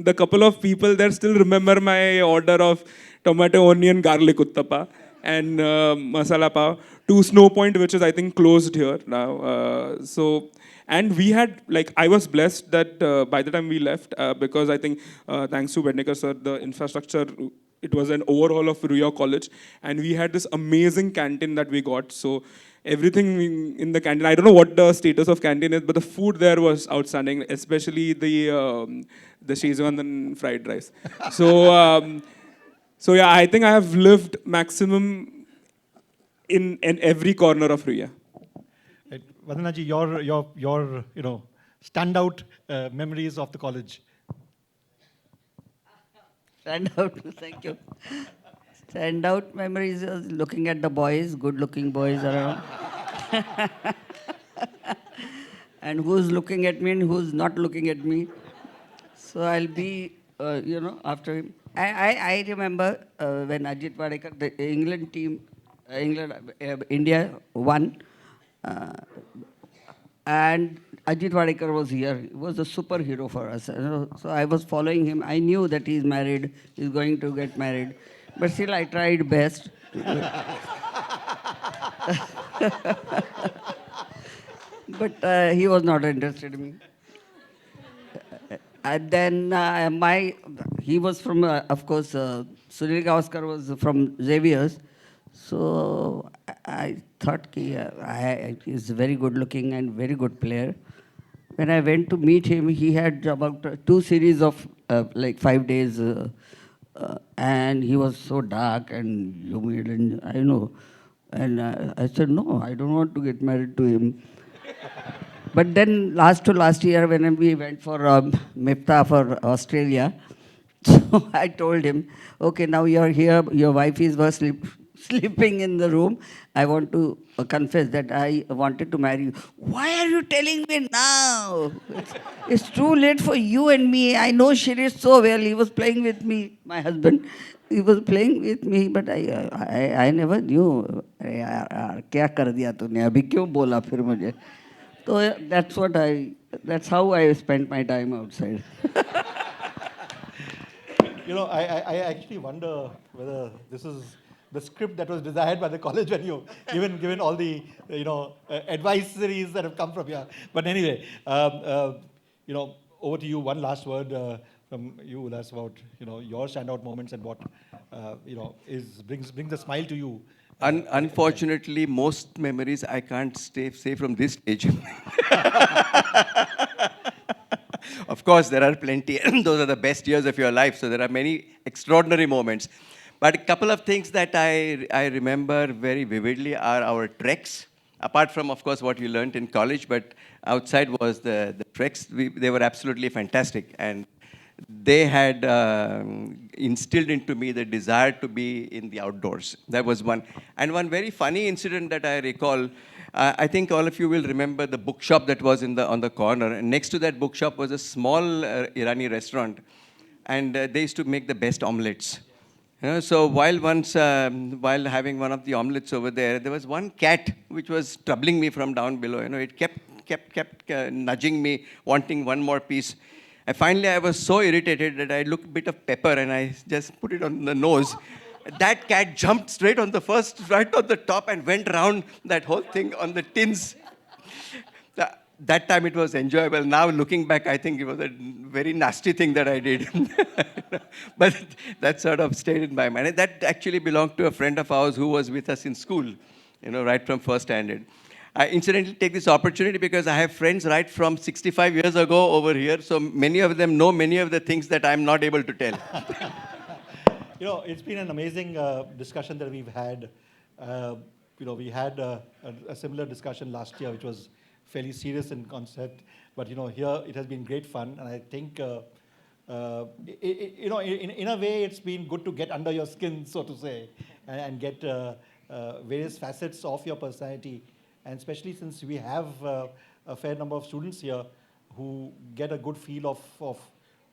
the couple of people there still remember my order of tomato, onion, garlic uttapa and masala pav to Snow Point, which is I think closed here now. And we had, I was blessed that by the time we left, because I think thanks to Bandiwadekar sir, the infrastructure, it was an overhaul of Ruia College, and we had this amazing canteen that we got. So everything in the canteen, I don't know what the status of canteen is, but the food there was outstanding, especially the Szechuan and fried rice. So yeah, I think I have lived maximum in every corner of Ruia. Vandana ji, your standout memories of the college. Standout, thank you. Standout memories is looking at the boys, good-looking boys around. and who's looking at me and who's not looking at me. So I'll be, after him. I remember when Ajit Wadekar, the England team, India won, and Ajit Wadekar was here. He was a superhero for us. So I was following him. I knew that he's married, he's going to get married. But still, I tried best. But he was not interested in me. And then he was from, of course, Sunil Gavaskar was from Xavier's. So I thought he's very good looking and very good player. When I went to meet him, he had about 2 series of like 5 days, and he was so dark and humid, and I know. And I said, no, I don't want to get married to him. But then last year, when we went for MIPTA for Australia, so I told him, okay, now you're here, your wife is sleeping in the room. I want to confess that I wanted to marry you. Why are you telling me now? It's too late for you and me. I know Shirish so well. He was playing with me, my husband. He was playing with me, but I never knew. अरे यार क्या कर दिया तूने अभी क्यों बोला फिर मुझे So that's how I spent my time outside. I actually wonder whether this is the script that was desired by the college when you, given all the, advisories that have come from here. But anyway, over to you. One last word from you, Ullhas, about, your standout moments and what, brings a smile to you. Unfortunately, most memories I can't say from this stage. Of course, there are plenty. Those are the best years of your life. So there are many extraordinary moments. But a couple of things that I remember very vividly are our treks. Apart from, of course, what you learned in college, but outside was the treks. They were absolutely fantastic. And they had instilled into me the desire to be in the outdoors. That was one. And one very funny incident that I recall, I think all of you will remember the bookshop that was on the corner. And next to that bookshop was a small Irani restaurant. And they used to make the best omelets. So while having one of the omelets over there, there was one cat which was troubling me from down below. It kept nudging me, wanting one more piece. Finally, I was so irritated that I looked a bit of pepper and I just put it on the nose. That cat jumped straight on right on the top and went around that whole thing on the tins. That time it was enjoyable. Now looking back, I think it was a very nasty thing that I did. But that sort of stayed in my mind. And that actually belonged to a friend of ours who was with us in school, right from first standard. I incidentally take this opportunity because I have friends right from 65 years ago over here. So many of them know many of the things that I'm not able to tell. It's been an amazing discussion that we've had. We had a similar discussion last year, which was fairly serious in concept. But, here it has been great fun. And I think, in a way, it's been good to get under your skin, so to say, and get various facets of your personality. And especially since we have a fair number of students here who get a good feel of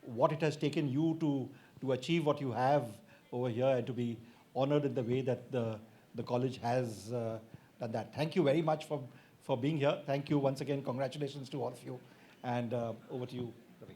what it has taken you to achieve what you have over here and to be honored in the way that the college has done that. Thank you very much for being here. Thank you once again. Congratulations to all of you. And over to you, Ravi.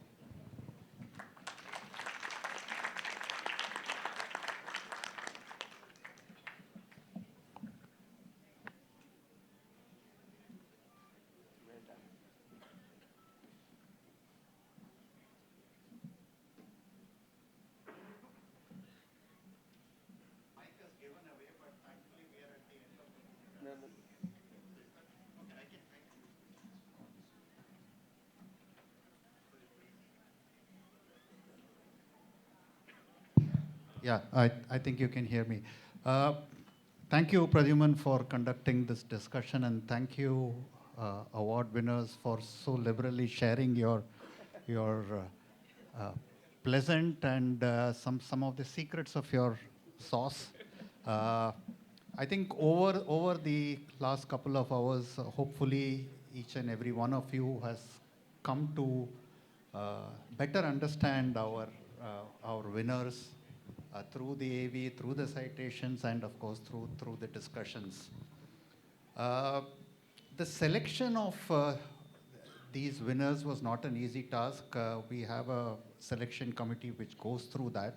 Yeah, I think you can hear me. Thank you, Pradyuman, for conducting this discussion, and thank you, award winners, for so liberally sharing your pleasant and some of the secrets of your sauce. I think over the last couple of hours, hopefully each and every one of you has come to better understand our winners through the AV, through the citations, and of course through the discussions. The selection of these winners was not an easy task. We have a selection committee which goes through that.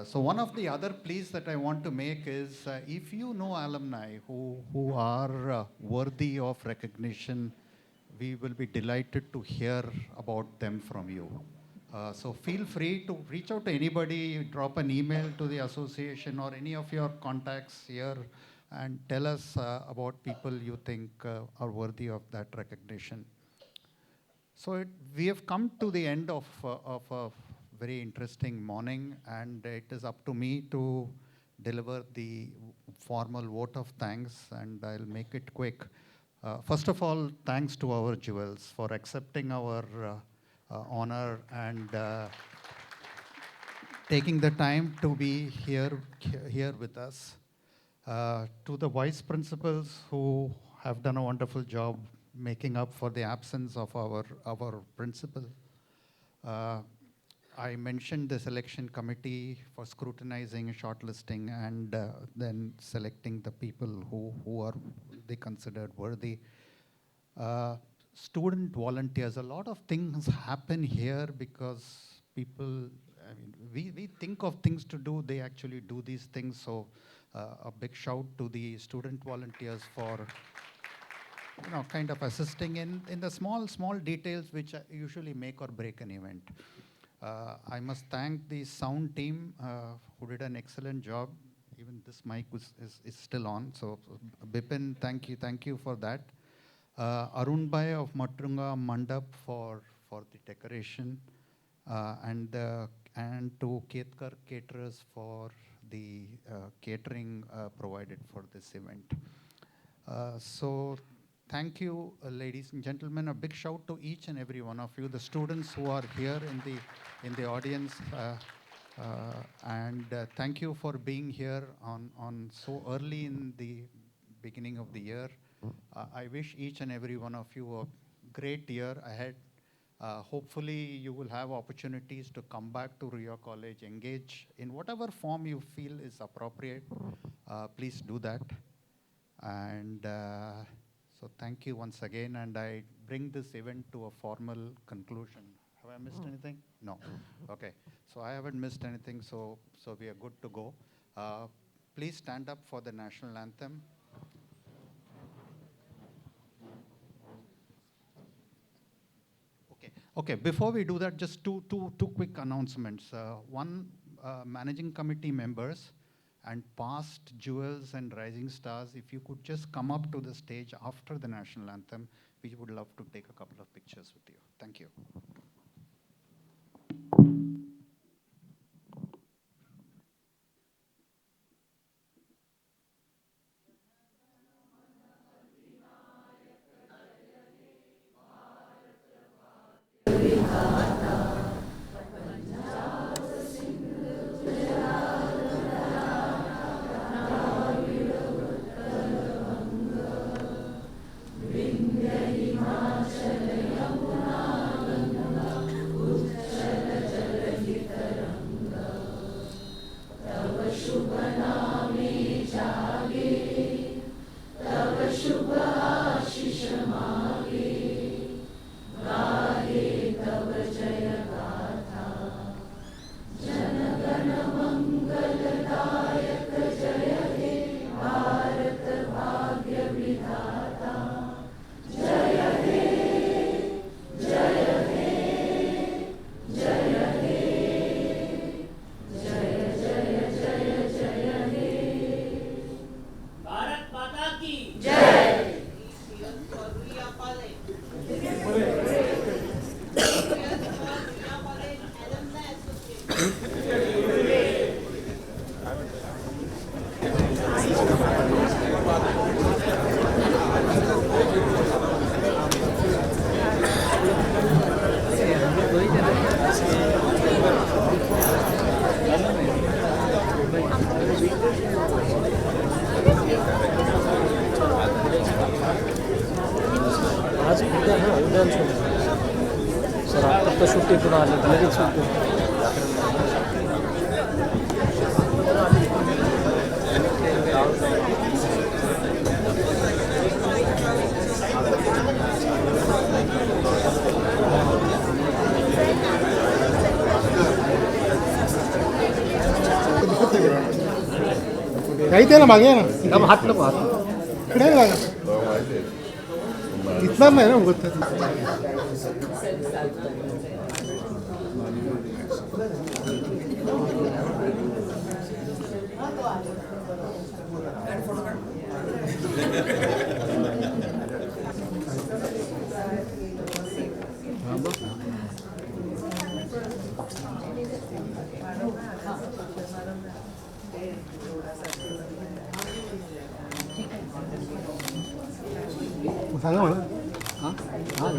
So one of the other pleas that I want to make is if you know alumni who are worthy of recognition, we will be delighted to hear about them from you. So feel free to reach out to anybody, drop an email to the association or any of your contacts here and tell us about people you think are worthy of that recognition. So we have come to the end of a very interesting morning, and it is up to me to deliver the formal vote of thanks, and I'll make it quick. First of all, thanks to our jewels for accepting our honor and taking the time to be here with us. To the vice principals who have done a wonderful job making up for the absence of our principal. I mentioned the selection committee for scrutinizing, shortlisting, and then selecting the people who are they considered worthy. Student volunteers, a lot of things happen here because people, I mean, we think of things to do, they actually do these things. So a big shout to the student volunteers for kind of assisting in the small details which usually make or break an event. I must thank the sound team who did an excellent job. Even this mic is still on. So Bipin, thank you for that. Arun Bhai of Matunga Mandap for the decoration, and to Kanitkar caterers for the catering provided for this event. So thank you, ladies and gentlemen. A big shout to each and every one of you, the students who are here in the audience, and thank you for being here on so early in the beginning of the year. I wish each and every one of you a great year ahead. Hopefully you will have opportunities to come back to Ruia College, engage in whatever form you feel is appropriate. Please do that. And so thank you once again, and I bring this event to a formal conclusion. Have I missed anything? No. Okay. So I haven't missed anything, so we are good to go. Please stand up for the national anthem. Okay, before we do that, just two quick announcements. One, managing committee members and past jewels and rising stars, if you could just come up to the stage after the national anthem, we would love to take a couple of pictures with you. Thank you. Sir आता तर सुट्टीतून आले लगेच सुट्टी. काही ते ना मागे आहे ना हात नको हात इकडे लागा इथला नाही ना उगत सांगा मला हां हां